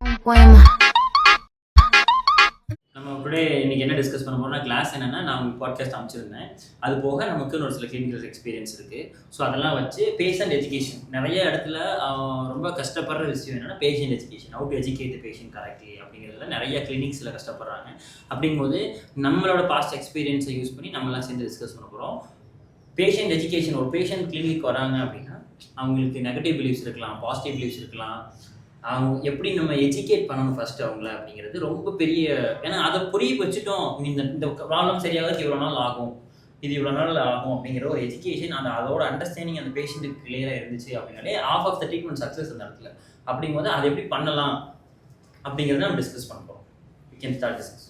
நம்ம டுடே இன்னைக்கு என்ன டிஸ்கஸ் பண்ண போறோம்னா கிளாஸ் என்னன்னா நான் உங்களுக்கு பாட்காஸ்ட் அமைச்சிருந்தேன். அது போக நமக்குன்னு ஒரு சில கிளினிக்கல் எக்ஸ்பீரியன்ஸ் இருக்கு. ஸோ அதெல்லாம் வச்சு பேஷண்ட் எஜுகேஷன் நிறைய இடத்துல ரொம்ப கஷ்டப்படுற விஷயம் என்னன்னா patient education, how to educate the patient correctly அப்படிங்கிறதுல நிறைய கிளினிக்ஸில் கஷ்டப்படுறாங்க. அப்படிங்கும்போது நம்மளோட பாஸ்ட் எக்ஸ்பீரியன்ஸை யூஸ் பண்ணி நம்மளாம் சேர்ந்து டிஸ்கஸ் பண்ண போகிறோம். பேஷண்ட் எஜுகேஷன், ஒரு பேஷண்ட் கிளினிக் வராங்க அப்படின்னா அவங்களுக்கு நெகட்டிவ் பிலீஃப்ஸ் இருக்கலாம், பாசிட்டிவ் பிலீஃப்ஸ் இருக்கலாம். அவங்க எப்படி நம்ம எஜுகேட் பண்ணணும் ஃபர்ஸ்ட் அவங்கள அப்படிங்கிறது ரொம்ப பெரிய, ஏன்னா அதை புரிய வச்சுட்டோம். இந்த ப்ராப்ளம் சரியாகிறதுக்கு இவ்வளோ நாள் ஆகும், இது இவ்வளோ நாள் ஆகும் அப்படிங்கிற ஒரு எஜுகேஷன், அதோட அண்டர்ஸ்டாண்டிங் அந்த பேஷண்ட்டுக்கு கிளியராக இருந்துச்சு அப்படின்னாலே of of the treatment success அந்த இடத்துல. அப்படிங்கும்போது அதை எப்படி பண்ணலாம் அப்படிங்கிறத நம்ம டிஸ்கஸ் பண்ண போகிறோம். We can start discuss.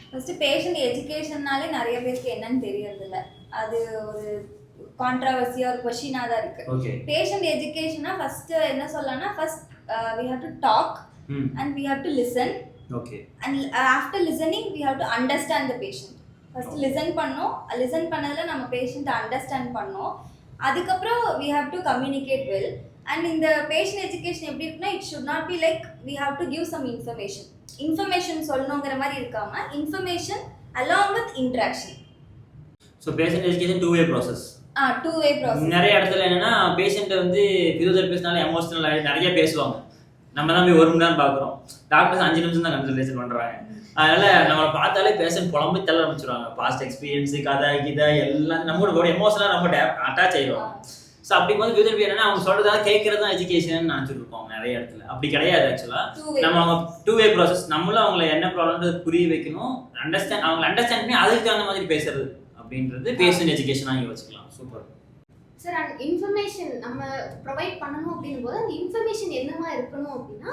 First patient எஜுகேஷன்னாலே நிறைய பேருக்கு என்னன்னு தெரியறதில்ல. அது ஒரு கான்ட்ரவர்சியா ஒரு கொஸ்டினாக தான் இருக்கு. பேஷண்ட் எஜுகேஷனா ஃபர்ஸ்ட் என்ன சொல்லலாம்னா, first we have to talk and we have to listen. And after listening we have to understand the patient. First listen பண்ணோம், லிசன் பண்ணதுல நம்ம பேஷண்ட்டை அண்டர்ஸ்டாண்ட் பண்ணோம், அதுக்கப்புறம் we have to communicate well. And இந்த patient education எப்படி இருக்குன்னா, it should not be like we have to give some information சொல்லணுங்கிற மாதிரி இருக்காம, information along with interaction. So patient education two way process. நிறைய இடத்துல என்னன்னா பேஷண்ட் வந்து பியூதர் பேசினால எமோஷனல் ஆகி நிறைய பேசுவாங்க. நம்ம தான் போய் 1 மணி நேரம் பார்க்குறோம், டாக்டர்ஸ் 5 நிமிஷம் தான் கன்சல்டேஷன் பண்ணுறாங்க. அதனால நம்மளை பார்த்தாலே பேஷண்ட் புலம்பி தள்ள ஆரம்பிச்சிருவாங்க. பாஸ்ட் எக்ஸ்பீரியன்ஸு, கதை கிதை எல்லாம் நம்மளோட எமோஷனலாக ரொம்ப அட்டாச் ஆகிடுவாங்க. ஸோ அப்படிங்கும்போது பியூதர் பி என்னன்னா அவங்க சொல்றதா கேட்கறது தான் எஜுகேஷன் நினச்சிட்டு இருப்போம் நிறைய இடத்துல. அப்படி கிடையாது. ஆக்சுவலாக நம்ம அவங்க டூ வே ப்ராசஸ். நம்மளும் அவங்களை என்ன ப்ராப்ளம்ன்றது புரிய வைக்கணும், அவங்களை அண்டர்ஸ்டாண்ட் பண்ணி அதுக்கு தகுந்த மாதிரி பேசுறது அப்படின்றது பேஷண்ட் எஜுகேஷனாக இங்கே வச்சுக்கலாம். Super sir. அண்ட் இன்ஃபர்மேஷன் நம்ம ப்ரொவைட் பண்ணணும் அப்படின்னும் போது அந்த இன்ஃபர்மேஷன் என்னமா இருக்கணும் அப்படின்னா,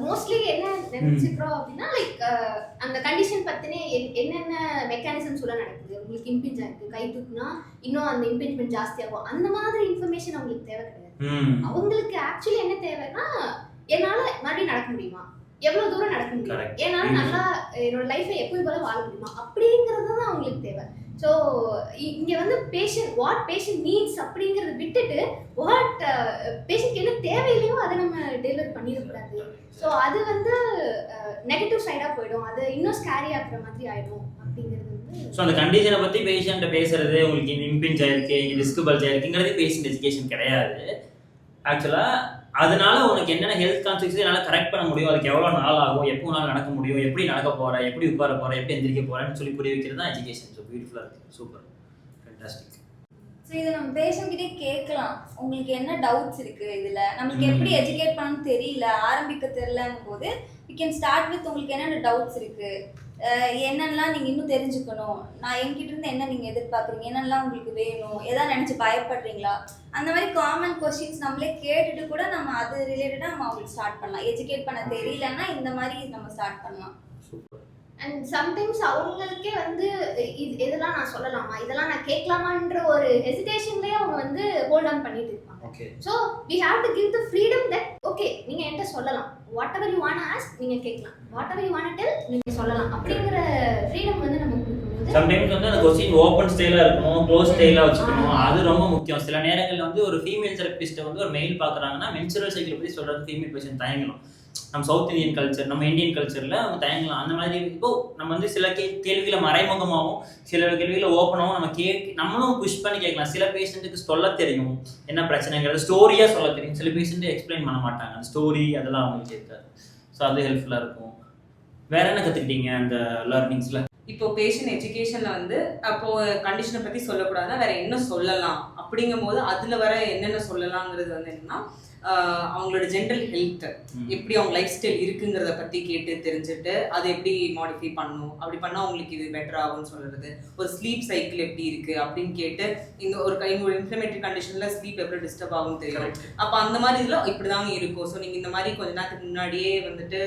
மோஸ்ட்லி என்ன நினைச்சுக்கிறோம் அப்படின்னா, லைக் அந்த கண்டிஷன் பற்றினே என்னென்ன மெக்கானிசம்ஸ் எல்லாம் நடக்குது, உங்களுக்கு இம்பிஞ்ச் ஆகிருக்கு, கை தூக்குனா இன்னும் அந்த இம்பிஞ்ச்மெண்ட் ஜாஸ்தியாகும், அந்த மாதிரி இன்ஃபர்மேஷன் அவங்களுக்கு தேவை கிடையாது. அவங்களுக்கு ஆக்சுவலி என்ன தேவைன்னா, என்னால் மறுபடியும் நடக்க முடியுமா, எவ்வளோ தூரம் நடக்க முடியும், என்னால் நல்லா என்னோட லைஃப்பை எப்பவும் போல வாழ முடியுமா, அப்படிங்கிறது தான் அவங்களுக்கு தேவை. ஸோ இங்கே வந்து வாட் பேஷண்ட் நீட்ஸ் அப்படிங்கிறத விட்டுட்டு வாட் பேஷண்ட்க்கு என்ன தேவையில்லையோ அதை நம்ம டெலிவரி பண்ணிடக்கூடாது. ஸோ அது வந்து நெகட்டிவ் சைடாக போயிடும், அது இன்னும் ஸ்கேரி ஆகிற மாதிரி ஆகிடும் அப்படிங்கிறது வந்து. ஸோ அந்த கண்டிஷனை பற்றி பேஷண்ட்டை பேசுறது, உங்களுக்கு இம்பிஞ்ச் ஆயிருக்கு, இங்கே டிஸ்க் பல்ஜ் ஆயிருக்குங்கிறது பேஷண்ட் எஜுகேஷன் கிடையாது. ஆக்சுவலாக அதனால உனக்கு என்னென்ன ஹெல்த் கான்சிக்ஸ் என்னால் கரெக்ட் பண்ண முடியும், அதுக்கு எவ்வளோ நாள் ஆகும், எப்போ நாள் நடக்க முடியும், எப்படி நடக்க போகிறேன், எப்படி உட்கார போகிறேன், எப்படி எந்திரிக்க போகிறேன்னு சொல்லி புரிய வைக்கிறது தான் எஜுகேஷன். ஸோ பியூட்டிஃபுல்லாக இருக்குது, சூப்பர், ஃபேண்டாஸ்டிக். ஸோ இதை நம்ம பேஷண்ட்கிட்டே கேட்கலாம், உங்களுக்கு என்ன டவுட்ஸ் இருக்குது, இதில் நம்மளுக்கு எப்படி எஜுகேட் பண்ணணும்னு தெரியல, ஆரம்பிக்க தெரியலங்கும் போது வி கேன் ஸ்டார்ட் வித் உங்களுக்கு என்னென்ன டவுட்ஸ் இருக்குது, என்னென்னலாம் நீங்கள் இன்னும் தெரிஞ்சுக்கணும், நான் என்கிட்ட இருந்து என்ன நீங்கள் எதிர்பார்க்குறீங்க, என்னென்னலாம் உங்களுக்கு வேணும், எதாவது நினச்சி பயப்படுறீங்களா, அந்த மாதிரி காமன் கொஸ்டின்ஸ் நம்மளே கேட்டுட்டு கூட நம்ம அது ரிலேட்டடாக நம்ம அவங்களுக்கு ஸ்டார்ட் பண்ணலாம். எஜுகேட் பண்ண தெரியலன்னா இந்த மாதிரி நம்ம ஸ்டார்ட் பண்ணலாம். அண்ட் சம்டைம்ஸ் அவங்களுக்கே வந்து இதெல்லாம் நான் சொல்லலாமா, இதெல்லாம் நான் கேட்கலாமான்ற ஒரு ஹெசிடேஷன்லேயே அவங்க வந்து ஹோல்ட் ஆன் பண்ணிட்டு இருப்பாங்க. So we have to give the freedom that okay நீங்கள் என்கிட்ட சொல்லலாம், whatever you want ask நீங்கள் கேட்கலாம், whatever you want tell நீங்கள் சொல்லலாம், அப்படிங்கிற ஃப்ரீடம் வந்து நம்ம கொடுக்கும்போது சம்டைம்ஸ் வந்து அந்த கொஸ்டின் ஓப்பன் ஸ்டைலாக இருக்கணும், க்ளோஸ் ஸ்டைலாக வச்சுக்கணும், அது ரொம்ப முக்கியம். சில நேரங்களில் வந்து ஒரு ஃபீமேல் தெரபிஸ்ட்டை வந்து ஒரு மெயில் பார்க்குறாங்கன்னா மென்சுரல் சைக்கிள் பற்றி சொல்கிறது ஃபீமேல் பேஷண்ட் தயங்கலாம். நம்ம சவுத் இந்தியன் கல்ச்சர், நம்ம இந்தியன் கல்ச்சரில் அவங்க தயங்கலாம். அந்த மாதிரி இப்போ நம்ம வந்து சில கேள்விகளை மறைமுகமாகவும் சில கேள்விகளை ஓப்பனாகவும் நம்மளும் புஷ் பண்ணி கேட்கலாம். சில பேஷண்ட்டுக்கு சொல்ல தெரியும் என்ன பிரச்சனைங்கிறது, ஸ்டோரியாக சொல்ல தெரியும். சில பேஷண்ட்டு எக்ஸ்பிளைன் பண்ண மாட்டாங்க, அந்த ஸ்டோரி அதெல்லாம் அவங்களுக்கு இருக்காது. ஸோ அது ஹெல்ப்ஃபுல்லாக இருக்கும். வேற என்ன கற்றுக்கிட்டீங்க அந்த லேர்னிங்ஸில்? இப்போ பேஷண்ட் எஜுகேஷன்ல வந்து அப்போ கண்டிஷனை பற்றி சொல்லக்கூடாதுன்னா வேற என்ன சொல்லலாம் அப்படிங்கும் போது அதில் வர என்னென்ன சொல்லலாங்கிறது வந்து என்னன்னா, அவங்களோட ஜென்ரல் ஹெல்த் எப்படி அவங்க லைஃப் ஸ்டைல் இருக்குங்கிறத பற்றி கேட்டு தெரிஞ்சுட்டு அதை எப்படி மாடிஃபை பண்ணணும், அப்படி பண்ணால் அவங்களுக்கு இது பெட்டர் ஆகும்னு சொல்கிறது, ஒரு ஸ்லீப் சைக்கிள் எப்படி இருக்குது அப்படின்னு கேட்டு இந்த ஒரு இன்ஃப்ளமேட்டரி கண்டிஷனில் ஸ்லீப் எப்படி டிஸ்டர்ப் ஆகும்னு தெரியும். அப்போ அந்த மாதிரி இதில் இப்படி தாங்க இருக்கும். ஸோ நீங்கள் இந்த மாதிரி கொஞ்ச நேரத்துக்கு முன்னாடியே வந்துட்டு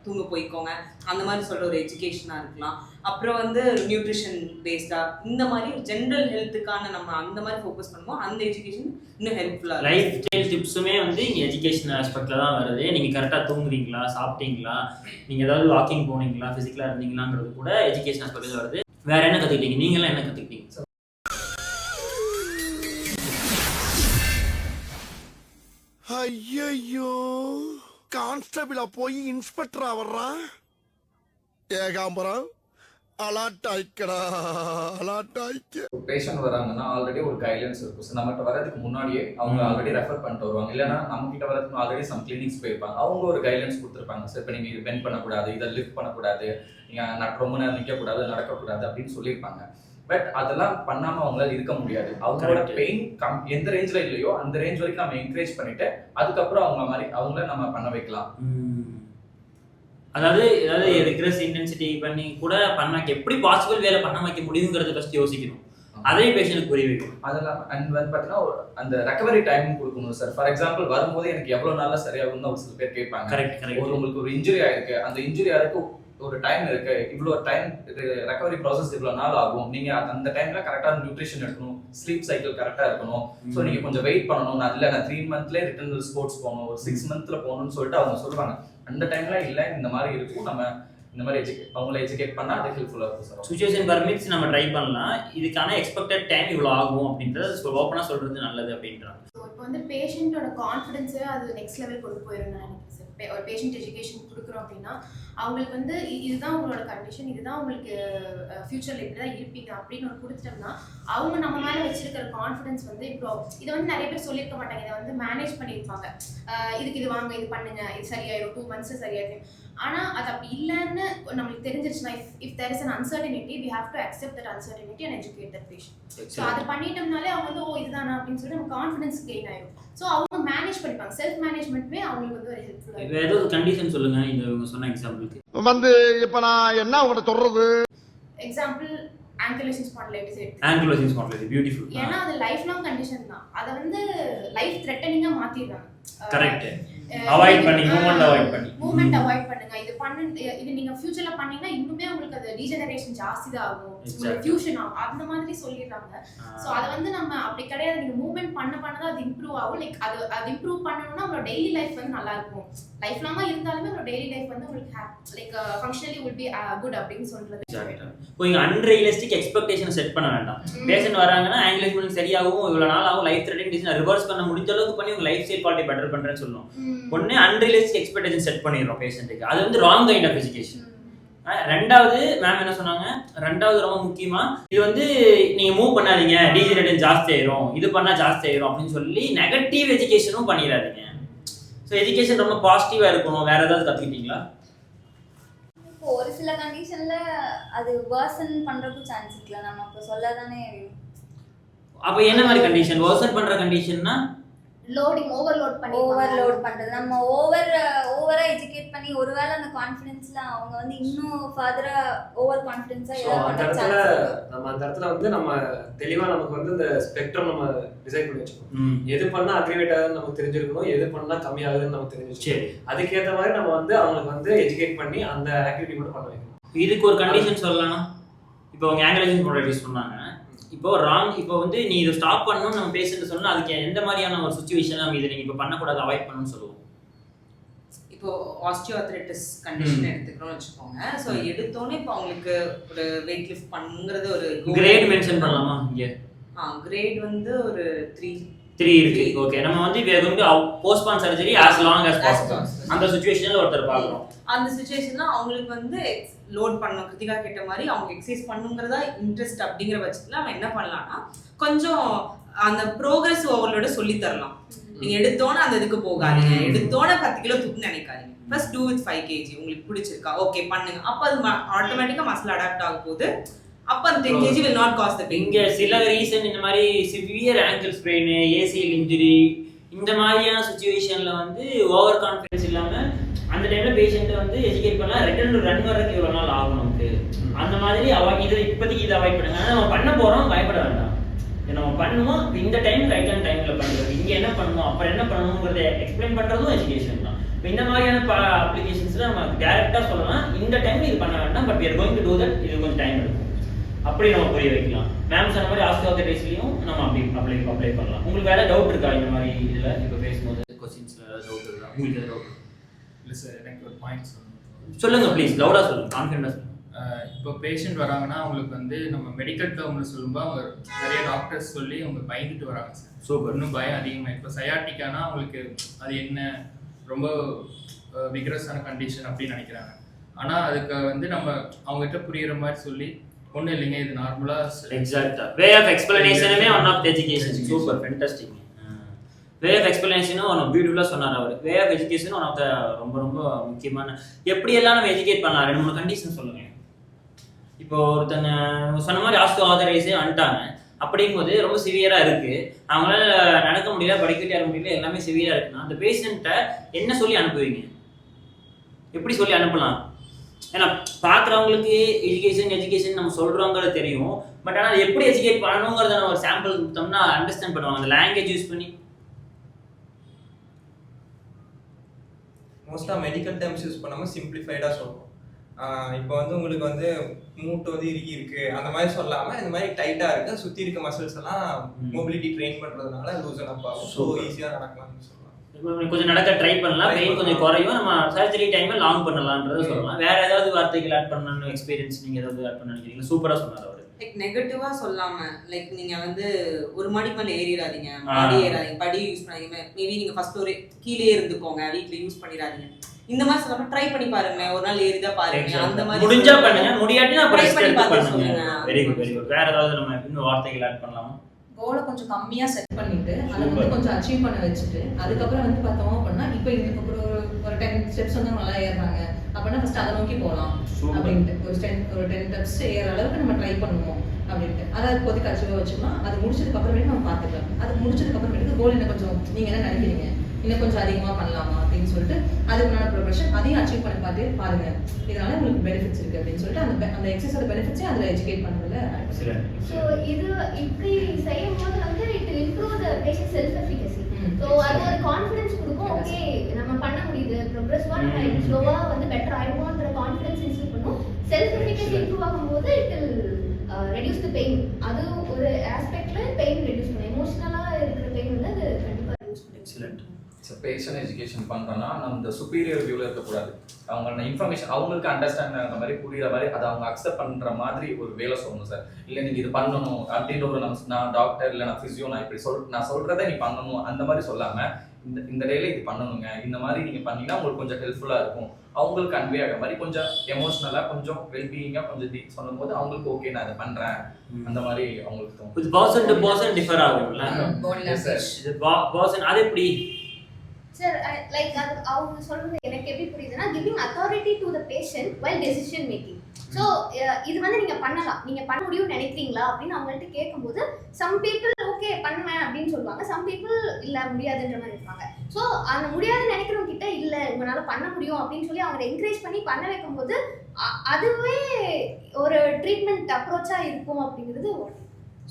தூங்க போய்க்கோங்க, அந்த மாதிரி சொல்கிற ஒரு எஜுகேஷனாக இருக்கலாம். அப்புறம் வந்து நியூட்ரிஷன் பேஸ்டாக இந்த மாதிரி ஜென்ரல் ஹெல்த்துக்கான நம்ம அந்த மாதிரி ஃபோக்கஸ் பண்ணுவோம். அந்த எஜுகேஷன் இன்னும் ஹெல்ப்ஃபுல்லாக. லைஃப் ஸ்டைல் டிப்ஸுமே வந்து இங்கே எஜுகேஷன் ஆஸ்பெக்டில் தான் வருது. நீங்கள் கரெக்டாக தூங்குறீங்களா, சாப்பிட்டீங்களா, நீங்கள் ஏதாவது வாக்கிங் போனீங்களா, ஃபிசிக்கலாக இருந்தீங்களாங்கிறது கூட எஜுகேஷன் ஆஸ்பெக்டில் வருது. வேறு என்ன கற்றுக்கிட்டீங்க, நீங்களாம் என்ன கற்றுக்கிட்டீங்க? ஐயோ கான்ஸ்டபிளா போய் இன்ஸ்பெக்டரா வர்றான். ஏகாம்பரம் அலாட்டாய்க்கடா அலாட்டாய்க்க. பேஷண்ட் வராங்கன்னா ஆல்ரெடி ஒரு கைட்லைன்ஸ் இருக்கும். ஸோ நம்மகிட்ட வரதுக்கு முன்னாடியே அவங்க ஆல்ரெடி ரெஃபர் பண்ணிட்டு வருவாங்க. இல்லைன்னா நம்ம கிட்ட வரதுக்கு ஆல்ரெடி சம் கிளினிக்ஸ் போயிருப்பாங்க. அவங்க ஒரு கைட்லைன்ஸ் கொடுத்துருப்பாங்க. சார் இப்போ நீங்கள் இது பெண்ட் பண்ணக்கூடாது, இதை லிஃப்ட் பண்ணக்கூடாது, நீங்கள் ரொம்ப நேரம் நிற்கக்கூடாது, நடக்கக்கூடாது அப்படின்னு சொல்லியிருப்பாங்க. பட் அதெல்லாம் பண்ணாமல் அவங்களால இருக்க முடியாது. அவங்களோட பெயின் எந்த ரேஞ்சில் இல்லையோ அந்த ரேஞ்ச் வரைக்கும் நம்ம என்கரேஜ் பண்ணிட்டு அதுக்கப்புறம் அவங்கள நம்ம பண்ண வைக்கலாம். அதாவது ரிக்ரெஸ் இன்டென்சிட்டி பண்ணி கூட பண்ண வைக்க எப்படி பாசிபிள் வேலை பண்ண வைக்க முடியுங்கிறத ஃபர்ஸ்ட் யோசிக்கணும். அதே பேஷண்ட்டுக்கு புரிய வைக்கணும். அதெல்லாம் அண்ட் வந்து பார்த்தீங்கன்னா அந்த ரெக்கவரி டைம் கொடுக்கணும் சார். ஃபார் எக்ஸாம்பிள் வரும்போது எனக்கு எவ்வளோ நாளாக சரியாகும்னு ஒரு சில பேர் கேட்பாங்க. கரெக்ட். உங்களுக்கு ஒரு இன்ஜுரி ஆயிருக்கு, அந்த இன்ஜுரி ஆயிருக்கு ஒரு டைம் இருக்கு, இவ்வளோ டைம் ரெக்கவரி ப்ராசஸ் இவ்வளோ நாள் ஆகும், நீங்க அந்த டைம்ல கரெக்டான நியூட்ரிஷன் எடுக்கணும், ஸ்லீப் சைக்கிள் கரெக்டா இருக்கணும், ஸோ நீங்க கொஞ்சம் வெயிட் பண்ணணும். நான் 3 மந்த்லேயே ரிட்டர்ன் ஸ்போர்ட்ஸ் போகணும், ஒரு 6 மந்த்ல போகணும்னு சொல்லிட்டு அவங்க சொல்லுவாங்க. அந்த டைம்ல இல்லை இந்த மாதிரி இருக்கும், நம்ம இந்த மாதிரி அவங்கள எஜுகேட் பண்ணா அது ஹெல்ப்ஃபுல்லா இருக்கும் சார். சிச்சுவேஷன் பர்மிட்ஸ் நம்ம ட்ரை பண்ணலாம். இதுக்கான எக்ஸ்பெக்டட் டைம் இவ்வளோ ஆகும் அப்படின்றத ஓப்பனாக சொல்றது நல்லது அப்படின்றாங்க. ஸோ இப்போ வந்து பேஷண்ட்டோட கான்ஃபிடென்ஸை அது நெக்ஸ்ட் லெவல் கொண்டு போயிடும் நான் நினைக்கிறேன் சார். ஒரு பேஷண்ட் எஜுகேஷன் கொடுக்குறோம் அப்படின்னா அவங்களுக்கு வந்து இதுதான் உங்களோட கண்டிஷன், இதுதான் உங்களுக்கு ஃபியூச்சரில் இப்படி தான் இருப்பீங்க அப்படின்னு ஒரு கொடுத்துட்டோம்னா அவங்க நம்ம மேலே வச்சிருக்கிற கான்ஃபிடன்ஸ் வந்து இப்போ இதை வந்து நிறைய பேர் சொல்லியிருக்க மாட்டாங்க, இதை வந்து மேனேஜ் பண்ணியிருப்பாங்க. இதுக்கு இது வாங்க, இது பண்ணுங்க, இது சரியாயிடும், 2 months சரியாயிடும். ஆனால் அது அப்படி இல்லைன்னு நம்மளுக்கு தெரிஞ்சிருச்சுன்னா if there is an uncertainty we have to accept that uncertainty and educate that patient. So அதை பண்ணிட்டோம்னாலே அவங்க வந்து இதுதானா அப்படின்னு சொல்லி நம்ம கான்ஃபிடன்ஸ் கெயின் ஆயிடும். ஸோ அவங்க மேனேஜ் பண்ணிப்பாங்க. செல்ஃப் மேனேஜ்மெண்ட்மே அவங்களுக்கு வந்து ஒரு ஹெல்ப்ஃபுல்லாக இருக்கும். ஏதோ ஒரு கண்டிஷன் சொல்லுங்க இந்த இவங்க சொன்ன எக்ஸாம்பிளுக்கு. வந்து இப்ப நான் என்ன உங்கள்கிட்ட சொல்றது, எக்ஸாம்பிள் ஆங்கிலோசிங் ஸ்பாண்டிலைட்டிஸ் எடுத்து. Ankylosing spondylitis beautiful. ஏன்னா அது லைஃப் லாங் கண்டிஷன் தான். அதை வந்து லைஃப் த்ரெட்டனிங்கா மாத்திடுறாங்க. கரெக்ட். அவாய்ட் பண்ணி மூவ்மெண்ட் அவாய்ட் பண்ணுங்க. இது நீங்க ஃபியூச்சர்ல பண்ணீங்கன்னா இன்னுமே உங்களுக்கு அது டீஜெனரேஷன் ஜாஸ்தி தான் ஆகும், உங்களுக்கு ஃபியூஷன் ஆகும், அந்த மாதிரி சொல்லிடுறாங்க. சோ அத வந்து நம்ம அப்படி கிடையாது, நீங்க மூவ்மெண்ட் பண்ணதான் அது இம்ப்ரூவ் ஆகும். லைக் அது இம்ப்ரூவ் பண்ணனும்னா உங்க டெய்லி லைஃப் வந்து நல்லா இருக்கும். லைஃப் லாங்கா இருந்தாலுமே உங்க டெய்லி லைஃப் வந்து உங்களுக்கு like functionally will be good அப்படினு சொல்றது. இப்போ இங்க அன்ரியலிஸ்டிக் எக்ஸ்பெக்டேஷன் செட் பண்ண வேண்டாம். பேஷண்ட் வராங்கன்னா ஆங்கிலேஷன் சரியாகும், இவ்வளவு நாள் ஆகும், லைஃப் த்ரெட்டனிங் டிசீஸ் ரிவர்ஸ் பண்ண முடிஞ்ச அளவுக்கு பண்ணி உங்க லைஃப் ஸ்டைல் குவாலிட்டி பெட்டர் பண்றேன்னு சொல்லணும். ஒண்ணு அன்ரியலிஸ்டிக் எக்ஸ்பெக்டேஷன் செட் பண்ணிடுறோம் பேஷண்ட்டுக்கு, அது வந்து ராங் கைண்ட் ஆஃப் எஜுகேஷன். ரெண்டாவது மேம் என்ன சொன்னாங்க, ரெண்டாவது ரொம்ப முக்கியமா இது வந்து நீங்க மூவ் பண்ணாதீங்க, டீஜெனரேஷன் ஜாஸ்தி ஆயிரும், இது பண்ணா ஜாஸ்தி ஆயிரும் அப்படின்னு சொல்லி நெகட்டிவ் எஜுகேஷனும் பண்ணிடாதீங்க. ஸோ எஜுகேஷன் ரொம்ப பாசிட்டிவா இருக்கணும். வேற ஏதாவது கத்துக்கிட்டீங்களா? இப்போ ஒரு சில கண்டிஷன்ல அது வர்சன் பண்றதுக்கு சான்ஸ் இருக்குல்ல, நம்ம அப்ப சொல்லதானே. அப்ப என்ன மாதிரி கண்டிஷன் வர்சன் பண்ற கண்டிஷன்னா? லோடிங் ஓவர்லோட் பண்றது. நம்ம ஓவரா எஜுகேட் பண்ணி ஒருவேளை அந்த கான்ஃபிடன்ஸ்ல அவங்க வந்து இன்னும் ஃபர்தரா ஓவர் கான்ஃபிடன்ஸா நம்ம அந்த இடத்துல வந்து நம்ம தெளிவா நமக்கு வந்து இந்த ஸ்பெக்ட்ரம் நம்ம டிசைன் பண்ணி வச்சுக்கணும். எது பண்ணா அக்ரிவேட் ஆகுதுன்னு நமக்கு தெரிஞ்சிருக்கணும், எது பண்ணா கம்மி ஆகுதுன்னு நமக்கு தெரிஞ்சிருச்சு. அதுக்கேற்ற மாதிரி நம்ம வந்து அவங்களுக்கு வந்து எஜுகேட் பண்ணி அந்த ஆக்டிவிட்டி மட்டும் பண்ண வைக்கணும். இதுக்கு ஒரு கண்டிஷன் சொல்லலாம். இப்போ அவங்க ஆங்கிலேஷன் ப்ராடக்ட் சொன்னாங்க, இப்போ ராங், இப்போ வந்து நீ இதை ஸ்டாப் பண்ணணும்னு நம்ம பேஷண்ட் சொன்னா அதுக்கு எந்த மாதிரியான ஒரு சுச்சுவேஷன் நம்ம இதை நீங்க இப்போ பண்ணக்கூடாது, அவாய்ட் பண்ணணும்னு சொல்லுவோம். இப்போ ஆஸ்டியோஆர்த்ரைட்டிஸ் கண்டிஷன் எடுத்துக்கிறோம்னு வச்சுக்கோங்க. ஸோ எடுத்தோன்னே இப்போ அவங்களுக்கு ஒரு வெயிட் லிஃப்ட் பண்ணுங்கிறது ஒரு கிரேட் மென்ஷன் பண்ணலாமா இங்கே? கிரேட் வந்து ஒரு 3 இருக்கு. ஓகே, நம்ம வந்து we are going to postpone surgery as long as possible. அந்த சிச்சுவேஷன்ல ஒருத்தர் பார்க்குறோம். அந்த சிச்சுவேஷன்ல அவங்களுக்கு வந்து லோட் பண்ணணும், கிருத்திகா கேட்ட மாதிரி அவங்க எக்ஸசைஸ் பண்ணுங்கிறதா இன்ட்ரெஸ்ட் அப்படிங்கிற பட்சத்தில் நம்ம என்ன பண்ணலாம்னா கொஞ்சம் அந்த ப்ரோக்ரஸ் ஓவர்லோட சொல்லி தரலாம். நீங்க எடுத்தோன்னே அந்த இதுக்கு போகாதீங்க, எடுத்தோன்னே 10 கிலோ தூக்கு நினைக்காதீங்க. ஃபர்ஸ்ட் டூ வித் 5 kg உங்களுக்கு பிடிச்சிருக்கா, ஓகே பண்ணுங்க. அப்போ அது ஆட்டோமேட்டிக்கா மசில் அடாப்ட் ஆக போகுது. அப்போ அந்த 10 kg will not cause the pain. இங்க சில ரீசன் இந்த மாதிரி severe angle sprain, ACL injury, இந்த மாதிரியான சுச்சுவேஷன்ல வந்து ஓவர் கான்ஃபிடன்ஸ் இல்லாம அந்த டைம்ல பேஷண்ட்டை வந்து எஜுகேட் பண்ணலாம். ரிட்டர்ன் ரன் வர்றதுக்கு இவ்வளவு நாள் ஆகும் நமக்கு, அந்த மாதிரி இதை இப்போதைக்கு இதை அவாய்ட் பண்ணுங்க. ஆனால் நம்ம பண்ண போறோம், பயப்பட வேண்டாம். நம்ம பண்ணுவோம், இந்த டைம் ரைட்டான டைம்ல பண்ணுறது, இங்க என்ன பண்ணணும் அப்புறம் என்ன பண்ணணுங்கிறத எக்ஸ்பிளைன் பண்றதும் எஜுகேஷன் தான். இப்போ இந்த மாதிரியான அப்ளிகேஷன்ஸ்ல நம்ம டேரக்டா சொல்லலாம், இந்த டைம் இது பண்ண வேண்டாம், but we are going to do that, இது கொஞ்சம் டைம் எடுக்கும், அப்படி நம்ம புரிய வைக்கலாம். மேம் சொன்ன மாதிரி ஆஸ்டியோஆர்த்ரைட்டிஸ்லயும் நம்ம அப்படி அப்ளை பண்ணலாம். உங்களுக்கு வேற டவுட் இருக்கா இந்த மாதிரி இதுல இப்போ பேசும்போது? क्वेश्चंसல டவுட் இருக்கா உங்களுக்கு? டவுட் இல்லை சார், எனக்கு ஒரு பாயிண்ட் சொல்லுங்க ப்ளீஸ், லவுடா சொல்லுங்க, கான்ஃபிடன்ட்டா சொல்லுங்க. இப்போ பேஷண்ட் வராங்கன்னா அவங்களுக்கு வந்து நம்ம மெடிக்கல் டேர்மில் சொல்லும்போது அவங்க நிறைய டாக்டர்ஸ் சொல்லி அவங்க பயந்துட்டு வராங்க சார். சூப்பர். இன்னும் பயம் அதிகமாக. இப்போ சயாட்டிக்கானா அவங்களுக்கு அது என்ன ரொம்ப விக்ரஸான கண்டிஷன் அப்படின்னு நினைக்கிறாங்க. ஆனால் அதுக்கு வந்து நம்ம அவங்ககிட்ட புரியுற மாதிரி சொல்லி ஒன்றும் இல்லைங்க இது நார்மலாக. எக்ஸாக்டா வே ஆஃப் எக்ஸ்பிளனேஷனுமே one of the education. Super fantastic. Way of எக்ஸ்பிளனேஷனும் ஒன் பியூட்டிஃபுல்லாக சொன்னார் அவர். Way of education one of the ரொம்ப ரொம்ப முக்கியமான. எப்படியெல்லாம் நம்ம எஜுகேட் பண்ணலாம் 2-3 கண்டிஷன் சொல்லுங்கள். இப்போ ஒருத்தங்க சொன்ன மாதிரி ஆஸ்டோ ஆதரைஸே வந்துட்டாங்க அப்படிங்கும்போது ரொம்ப சிவியராக இருக்குது, அவங்களால நடக்க முடியல, படிக்கட்டு ஏற முடியல, எல்லாமே சிவியராக இருக்குன்னா அந்த பேஷண்ட்டை என்ன சொல்லி அனுப்புவீங்க? எப்படி சொல்லி அனுப்பலாம்? ஏன்னா பார்க்குறவங்களுக்கு எஜுகேஷன் நம்ம சொல்கிறோங்கிறது தெரியும், பட் ஆனால் எப்படி எஜுகேட் பண்ணணுங்கிறத நம்ம ஒரு சாம்பிள் கொடுத்தோம்னா அண்டர்ஸ்டாண்ட் பண்ணுவாங்க. அந்த லாங்குவேஜ் யூஸ் பண்ணி மோஸ்ட்டாக மெடிக்கல் டேர்ம்ஸ் யூஸ் பண்ணாமல் சிம்பிளிஃபைடாக சொல்லுவோம். இப்போ வந்து உங்களுக்கு வந்து மூட்டு வந்து இறுகி இருக்கு அந்த மாதிரி சொல்லாமல் இந்த மாதிரி டைட்டாக இருக்கு, சுற்றி இருக்க மசில்ஸ் எல்லாம் மொபிலிட்டி ட்ரெயின் பண்ணுறதுனால லூசன் அப் ஆகும், ஸோ ஈஸியாக நடக்கலாம்னு சொல்லலாம். கொஞ்சம் நடக்க ட்ரை பண்ணலாம், பெயின் கொஞ்சம் குறையும், நம்ம சர்ஜரி டைமை லாங் பண்ணலாம்ன்றதை சொல்லலாம். வேற ஏதாவது வார்த்தைகள் ஆட் பண்ணணும், எக்ஸ்பீரியன்ஸ் நீங்கள் ஏதாவது ஆட் பண்ண நினைக்கிறீங்களா? சூப்பராக சொன்னார் அவர். லைக் நெகட்டிவாக சொல்லாமல், லைக் நீங்கள் வந்து ஒரு மாடி மேலே ஏறிடாதீங்க, மாடி ஏறாதீங்க, படி யூஸ் பண்ணாதீங்க, மேபி நீங்கள் ஃபர்ஸ்ட் ஒரு கீழே இருந்துக்கோங்க, வீட்டில் யூஸ் பண்ணிடாதீங்க, இந்த மாதிரி சொல்லாம ட்ரை பண்ணி பாருங்க, ஒரு நாள் ஏறிதான் பாருங்க, அந்த மாதிரி முடிஞ்சா பண்ணுங்க, முடியாட்டினா ட்ரை பண்ணி பாருங்க. Very good very good. வேற ஏதாவது நம்ம இன்னும் வார்த்தைகள் ஆட் பண்ணலாமா? கோலை கொஞ்சம் கம்மியா செட் பண்ணிட்டு அதை வந்து கொஞ்சம் அச்சீவ் பண்ண வச்சுட்டு அதுக்கப்புறம் வந்து பார்த்தோம் அப்படின்னா இப்போ ஒரு 10 ஸ்டெப்ஸ் வந்து நல்லா ஏறுறாங்க அப்படின்னா ஃபர்ஸ்ட் அதை நோக்கி போகலாம் அப்படின்ட்டு ஒரு 10 ஸ்டெப்ஸ் ஏற அளவுக்கு நம்ம ட்ரை பண்ணுவோம் அப்படின்ட்டு அதை இப்போதைக்கு அச்சீவாக வச்சுக்கலாம். அது முடிச்சதுக்கு அப்புறமேட்டு நம்ம பார்த்துக்கலாம். அது முடிச்சதுக்கு அப்புறமேட்டு கோல் என்ன கொஞ்சம் நீங்க என்ன நினைக்கிறீங்க, இன்னும் கொஞ்சம் அதிகமாக பண்ணலாமா அப்படின்னு சொல்லிட்டு அதுக்குண்டான ப்ரொஃபஷன் அதையும் அச்சீவ் பண்ணி பார்த்து பாருங்க, இதனால உங்களுக்கு பெனிஃபிட்ஸ் இருக்கு அப்படின்னு சொல்லிட்டு அந்த எக்ஸசைஸோட பெனிஃபிட்ஸே அதில் எஜுகேட் பண்ணுறதுல. ஸோ இது இப்படி செய்யும் போது வந்து it improve the patient self efficacy. So அது ஒரு கான்ஃபிடன்ஸ் கொடுக்கும், ஓகே நம்ம பண்ண முடியுது, ப்ரோக்ரஸ்வாக நம்ம ஸ்லோவாக வந்து பெட்டர் ஆகிடுவோன்ற கான்ஃபிடன்ஸ் இன்ஸ்டில் பண்ணும். செல்ஃப் எஃபிகசி இம்ப்ரூவ் ஆகும்போது it will reduce the pain. அது ஒரு ஆஸ்பெக்ட்ல பெயின் ரெடியூஸ் பண்ணும். எமோஷனலாக இருக்கிற பெயின் வந்து அது கண்டிப்பாக ரெடியூஸ் பண்ணும். எக்ஸலென்ட். பேஷண்ட் எஜுகேஷன் பண்ணுறோன்னா நம்ம இந்த சுப்பீரியர் வியூவில் இருக்கக்கூடாது. அவங்க இன்ஃபர்மேஷன் அவங்களுக்கு அண்டர்ஸ்டாண்ட் ஆகிற மாதிரி புரியுற மாதிரி அதை அவங்க அக்செப்ட் பண்ணுற மாதிரி ஒரு வேலை சொல்லணும் சார். இல்லை நீங்கள் இது பண்ணணும் அப்படின்ற ஒரு நான் டாக்டர் இல்லை நான் ஃபிசியோ நான் இப்படி நான் சொல்கிறத நீ பண்ணணும் அந்த மாதிரி சொல்லாமல் இந்த டேல இது பண்ணணுங்க, இந்த மாதிரி நீங்கள் பண்ணீங்கன்னா உங்களுக்கு கொஞ்சம் ஹெல்ப்ஃபுல்லாக இருக்கும், அவங்களுக்கு கன்வே ஆகிற மாதிரி கொஞ்சம் எமோஷனலாக கொஞ்சம் வெல்பீயிங்காக கொஞ்சம் சொல்லும் போது அவங்களுக்கு ஓகே நான் அதை பண்ணுறேன் அந்த மாதிரி அவங்களுக்கு தோணும். இது பர்சன் டு பர்சன் டிஃபர் ஆகும்ல அது எப்படி சார்? லைக் அது அவங்க சொல்றது எனக்கு எப்படி புரியுதுன்னா, giving authority to the patient while decision making. So இது வந்து நீங்க பண்ணலாம், நீங்க பண்ண முடியும்னு நினைக்கிறீங்களா அப்படின்னு அவங்கள்ட்ட கேட்கும்போது சம் பீப்புள் ஓகே பண்ணுவேன் அப்படின்னு சொல்லுவாங்க, சம் பீப்புள் இல்லை முடியாதுன்ற மாதிரி இருப்பாங்க. ஸோ அந்த முடியாதுன்னு நினைக்கிறவங்க கிட்ட இல்லை உங்களால பண்ண முடியும் அப்படின்னு சொல்லி அவங்க என்கரேஜ் பண்ணி பண்ண வைக்கும்போது அதுவே ஒரு ட்ரீட்மெண்ட் அப்ரோச்சா இருக்கும் அப்படிங்கிறது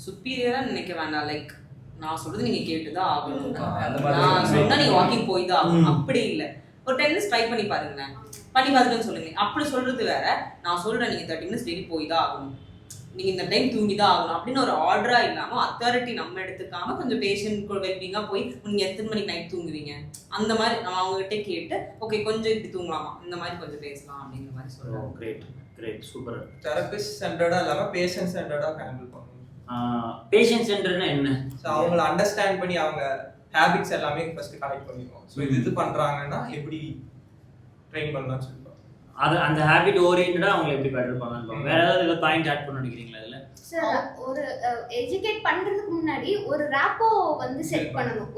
சுப்பீரியரா நினைக்க வேண்டாம். லைக் நான் சொல்றது நீங்க கேட்டுதான் ஆகணும், நான் சொன்னா நீங்க வாக்கிங் போய் தான் ஆகணும் அப்படி இல்லை. ஒரு 10 minutes ட்ரை பண்ணி பாருங்களேன், பண்ணி பார்த்துட்டு சொல்லுங்க. அப்படி சொல்றது வேற, நான் சொல்றேன் நீங்க 30 minutes டெய்லி போய் தான் ஆகணும், நீங்க இந்த டைம் தூங்கி தான் ஆகணும் அப்படின்னு ஒரு ஆர்டரா இல்லாம அத்தாரிட்டி நம்ம எடுத்துக்காம கொஞ்சம் பேஷண்ட் வெல்பீங்கா போய் நீங்க எத்தனை மணிக்கு நைட் தூங்குவீங்க அந்த மாதிரி நம்ம அவங்க கிட்டே கேட்டு ஓகே கொஞ்சம் இப்படி தூங்கலாமா இந்த மாதிரி கொஞ்சம் பேசலாம் அப்படிங்கிற மாதிரி சொல்லுவோம். Great great super. தெரபிஸ்ட் சென்டர்டா இல்லாம பேஷண்ட் சென்டர்டா ஹேண்டில் பண்ணணும். பேஷண்ட் சென்டர்னா என்ன? ஸோ அவங்கள அண்டர்ஸ்டாண்ட் பண்ணி அவங்க ஹேபிட்ஸ் எல்லாமே ஃபர்ஸ்ட் கலெக்ட் பண்ணிடுவோம். ஸோ இது பண்றாங்கன்னா எப்படி ட்ரெயின் பண்ணலாம்னு சொல்லுவோம். அது அந்த ஹேபிட் ஓரியன்டா அவங்க எப்படி பெட்டர் பண்ணலாம். வேற ஏதாவது பாயிண்ட் ஆட் பண்ண நினைக்கிறீங்களா இதுல? சார் ஒரு எஜுகேட் பண்றதுக்கு முன்னாடி ஒரு ராப்போ வந்து செட் பண்ணணும்,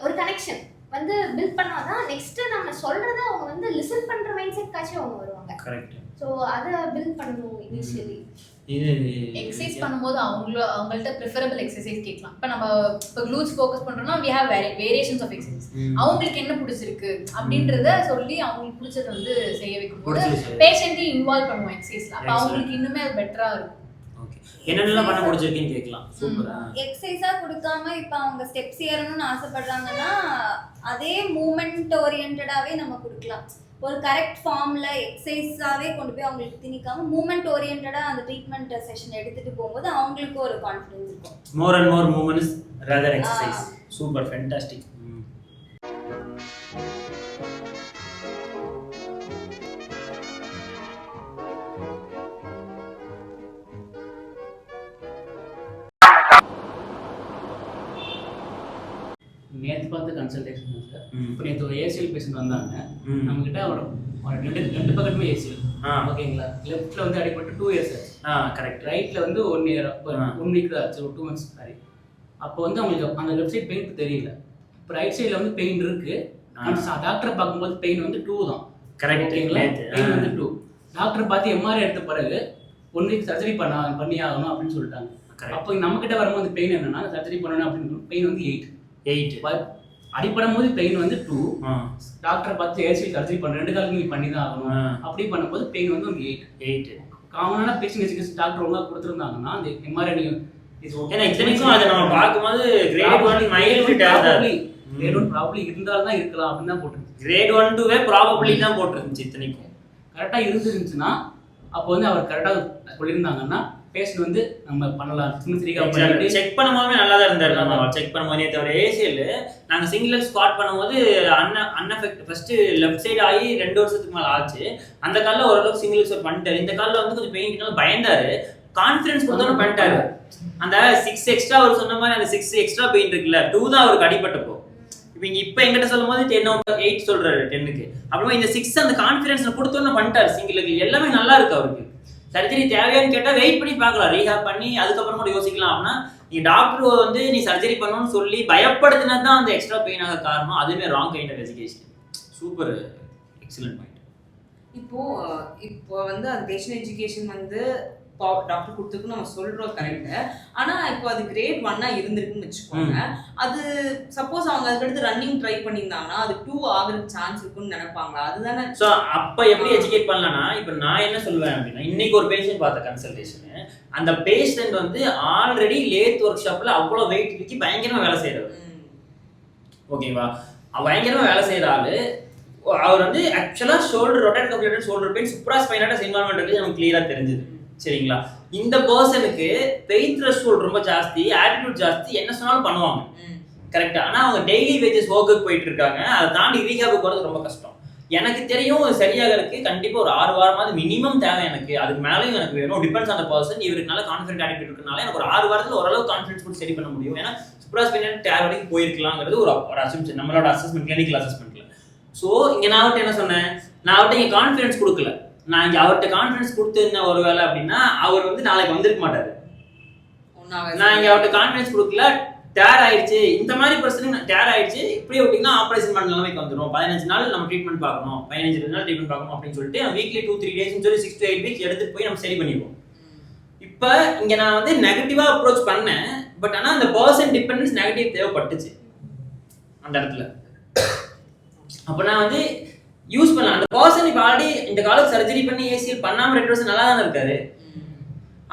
ஒரு கனெக்ஷன் வந்து பில்ட் பண்ணாதான் நெக்ஸ்ட் நம்ம சொல்றத அவங்க வந்து லிசன் பண்ற மைண்ட் செட் காச்சும் அவங்க வருவாங்க. கரெக்ட். ஸோ அதை பில்ட் பண்ணணும் இனிஷியலி. எக்ஸசைஸ் பண்ணும்போது அவங்கள்ட்ட ப்ரிஃபரபிள் எக்ஸசைஸ் கேட்கலாம். இப்போ நம்ம இப்போ க்ளூட்ஸ் ஃபோக்கஸ் பண்ணுறோம்னா we have variations of exercise. அவங்களுக்கு என்ன பிடிச்சிருக்கு அப்படின்றத சொல்லி அவங்களுக்கு பிடிச்சதை வந்து செய்ய வைக்கும்போது பேஷண்ட்டையும் இன்வால்வ் பண்ணுவோம் எக்ஸசைஸ்ல. அப்போ அவங்களுக்கு இன்னுமே அது பெட்டரா இருக்கும். என்னென்னலாம் பண்ண பிடிச்சிருக்குன்னு கேட்கலாம். சூப்பரா எக்ஸசைஸா கொடுக்காம இப்போ அவங்க ஸ்டெப்ஸ் ஏறணும்னு ஆசைப்படுறாங்கன்னா அதே மூமெண்ட் ஓரியன்டாவே நம்ம கொடுக்கலாம். ஒரு கரெக்ட் ஃபார்ம்ல எக்ஸசைஸாவே கொண்டு போய் அவங்களுக்கு திணிக்காம மூமெண்ட் ஓரியன்டா அந்த ட்ரீட்மெண்ட் செஷன் எடுத்துட்டு போகும்போது அவங்களுக்கு ஒரு கான்ஃபிடன்ஸ் இருக்கும். More and more moments rather exercise. Super fantastic. நேற்று பார்த்த கன்சல்டேஷன் சார். இப்போ நேற்று ஒரு ஏசிஎல் பேஷண்ட் வந்தாங்க. நம்மகிட்ட ரெண்டு பக்கத்துமே ஏசிஎல். ஓகேங்களா? லெஃப்ட்ல வந்து அடிப்பட்டு 2 years ஆச்சு. கரெக்ட். ரைட்ல வந்து 1 year 1 week தான் ஆச்சு, 2 months சாரி. அப்போ வந்து அவங்களுக்கு அந்த லெஃப்ட் சைட் பெயின் தெரியல. இப்போ ரைட் சைடில் வந்து பெயின் இருக்கு. டாக்டரை பார்க்கும்போது பெயின் வந்து 2 தான். கரெக்ட். ஓகேங்களா? பெயின் வந்து 2. டாக்டர் பார்த்து எம்ஆர்ஐ எடுத்த பிறகு 1 week சர்ஜரி பண்ணி ஆகணும் அப்படின்னு சொல்லிட்டாங்க. அப்போ நம்ம கிட்ட வரும்போது பெயின் என்னன்னா சர்ஜரி பண்ணணும் அப்படின்னு பெயின் வந்து 8 அடிப்படும் போது பெயின் வந்து 2. டாக்டர் பார்த்து ஏசிஎல் சர்ஜரி பண்ண 2 காலுக்கு நீ பண்ணி தான் ஆகணும் அப்படி பண்ணும்போது பெயின் வந்து 8. காமனான பேஷண்ட் எஜுகேஷன் டாக்டர் ஒழுங்கா கொடுத்துருந்தாங்கன்னா அந்த எம்ஆர்ஐ இத்தனைக்கும் அதை நம்ம பார்க்கும்போது கிரேட் 1 மைல்டு கிரேட் 1 ப்ராபபிலி இருந்தாலும் தான் இருக்கலாம் அப்படின்னு தான் போட்டுருந்துச்சு. கிரேட் 1 2வே ப்ராபபிலி தான் போட்டுருந்துச்சு. இத்தனைக்கும் கரெக்டாக இருந்துருந்துச்சுன்னா அப்போ வந்து அவர் கரெக்டாக சொல்லியிருந்தாங்கன்னா பேஷண்ட் வந்து நம்ம பண்ணலாம். செக் பண்ணும்போது நல்லா தான் இருந்தாரு. நம்ம செக் பண்ணும்போதே தவிர ஏசிஎல் நாங்கள் சிங்கிள் ஸ்குவாட் பண்ணும்போது அன்எஃபெக்ட் ஃபர்ஸ்ட் லெஃப்ட் சைடு ஆகி 2 வருஷத்துக்கு மேலே ஆச்சு. அந்த காலில் ஓரளவுக்கு சிங்கிள் ஸ்குவாட் பண்ணிட்டாரு. இந்த காலில் வந்து கொஞ்சம் பெயின் பயந்தாரு. கான்ஃபிடன்ஸ் கொடுத்தோன்னு பண்ணிட்டாரு. அந்த 6 எக்ஸ்ட்ரா அவர் சொன்ன மாதிரி அந்த 6 எக்ஸ்ட்ரா பெயின் இருக்குல்ல 2 தான் அவருக்கு அடிபட்டப்போ. இப்போ எங்கிட்ட சொல்லும் போது 8 சொல்றாரு 10க்கு. அப்புறமா இந்த 6 அந்த கான்ஃபிடன்ஸ் கொடுத்தோன்னு பண்ணிட்டாரு. சிங்கிளுக்கு எல்லாமே நல்லா இருக்கு அவருக்கு. சர்ஜரி தேவையான்னு கேட்டா வெயிட் பண்ணி பார்க்கலாம், ரீஹாப் பண்ணி அதுக்கப்புறம் கூட யோசிக்கலாம். அப்படின்னா நீ டாக்டர் வந்து நீ சர்ஜரி பண்ணணும்னு சொல்லி பயப்படுத்தினது தான் அந்த எக்ஸ்ட்ரா பெயினாக காரணம். அதுவுமே wrong kind of education. Super excellent point. இப்போ வந்து அந்த பேஷண்ட் எஜுகேஷன் வந்து டாக்டர் கொடுத்துருக்கு நம்ம சொல்றோம் கரெக்ட். ஆனா இப்போ அது கிரேட் 1 இருந்திருக்குன்னு வச்சுக்கோங்க. அது சப்போஸ் அவங்க அதுக்கடுத்து ரன்னிங் ட்ரை பண்ணியிருந்தாங்கன்னா அது 2 ஆகிறதுக்கு சான்ஸ் இருக்குன்னு நினைப்பாங்க. அதுதானே. ஸோ அப்போ எப்படி எஜுகேட் பண்ணலாம்னா இப்போ நான் என்ன சொல்லுவேன் அப்படின்னா இன்னைக்கு ஒரு பேஷண்ட் பார்த்த கன்சல்டேஷனு அந்த பேஷண்ட் வந்து ஆல்ரெடி லேத் ஒர்க் ஷாப்ல அவ்வளோ வெயிட் தூக்கி பயங்கரமா வேலை செய்யறாரு. ஓகேவா? பயங்கரமா வேலை செய்யற ஆளு அவர் வந்து ஆக்சுவலா shoulder rotate completed shoulder pain supraspinatus involvement இருக்கு நமக்கு கிளியரா தெரிஞ்சது. சரிங்களா? இந்த பர்சனுக்கு பெயின் த்ரெஷ்ஹோல்ட் ரொம்ப ஜாஸ்தி, ஆட்டிடியூட் ஜாஸ்தி, என்ன சொன்னாலும் பண்ணுவாங்க. கரெக்டா? ஆனா அவங்க டெய்லி வேஜஸ் ஒர்க்குக்கு போயிட்டு இருக்காங்க. அதை தாண்டி ரீஹாபுக்கு போறது ரொம்ப கஷ்டம். எனக்கு தெரியும் சரியாகிறதுக்கு கண்டிப்பா ஒரு 6 வாரமாவது மினிமம் தேவை எனக்கு. அதுக்கு மேலேயும் எனக்கு வேணும். Depends on the person. இவருக்கு நல்ல கான்ஃபிடென்ட் ஆட்டிடியூட் இருக்கனால எனக்கு ஒரு 6 வாரத்துல ஓரளவு கான்ஃபிடன்ஸ் கூட சரி பண்ண முடியும். ஏன்னா சுப்ராஸ்பைனல் டேர் வரைக்கும் போயிருக்கலாங்கிறது ஒரு அசம்ஷன் நம்மளோட அசஸ்மெண்ட், கிளினிக்கல் அசஸ்மெண்ட்ல. ஸோ இங்க நான் அவர்கிட்ட என்ன சொன்னேன், நான் அவர்கிட்ட இங்க கான்ஃபிடன்ஸ் கொடுக்கல. நான் இங்க அவர்கிட்ட கான்ஃபிடன்ஸ் கொடுத்துருந்தேன் ஒரு வேலை அப்படின்னா அவர் வந்து நாளைக்கு வந்திருக்க மாட்டாரு. நான் இங்க அவர்கிட்ட கான்ஃபிடன்ஸ் கொடுக்கல. டேர் ஆயிடுச்சு, இந்த மாதிரி பர்சனுக்கு டேர் ஆயிடுச்சு, இப்படி விட்டீங்கன்னா ஆப்ரேஷன் பண்ண நிலைமைக்கு வந்துடும். 15 நாள் நம்ம ட்ரீட்மெண்ட் பார்க்கணும், 15 நாள் ட்ரீட்மெண்ட் பார்க்கணும் அப்படின்னு சொல்லிட்டு வீக்லி 2-3 டேஸ்ன்னு சொல்லி 6 to 8 வீக்ஸ் எடுத்துட்டு போய் நம்ம சரி பண்ணிடுவோம். இப்போ இங்க நான் வந்து நெகட்டிவா அப்ரோச் பண்ணேன். பட் ஆனால் அந்த பர்சன் டிபெண்டன்ஸ் நெகட்டிவ் தேவைப்பட்டுச்சு அந்த இடத்துல. அப்போ நான் வந்து யூஸ் பண்ணலாம். அந்த பர்சன் இப்போ ஆல்ரெடி இந்த காலத்துக்கு சர்ஜரி பண்ணி ஏசிஎல் பண்ணாம 2 வருஷம் நல்லா தானே இருக்காரு.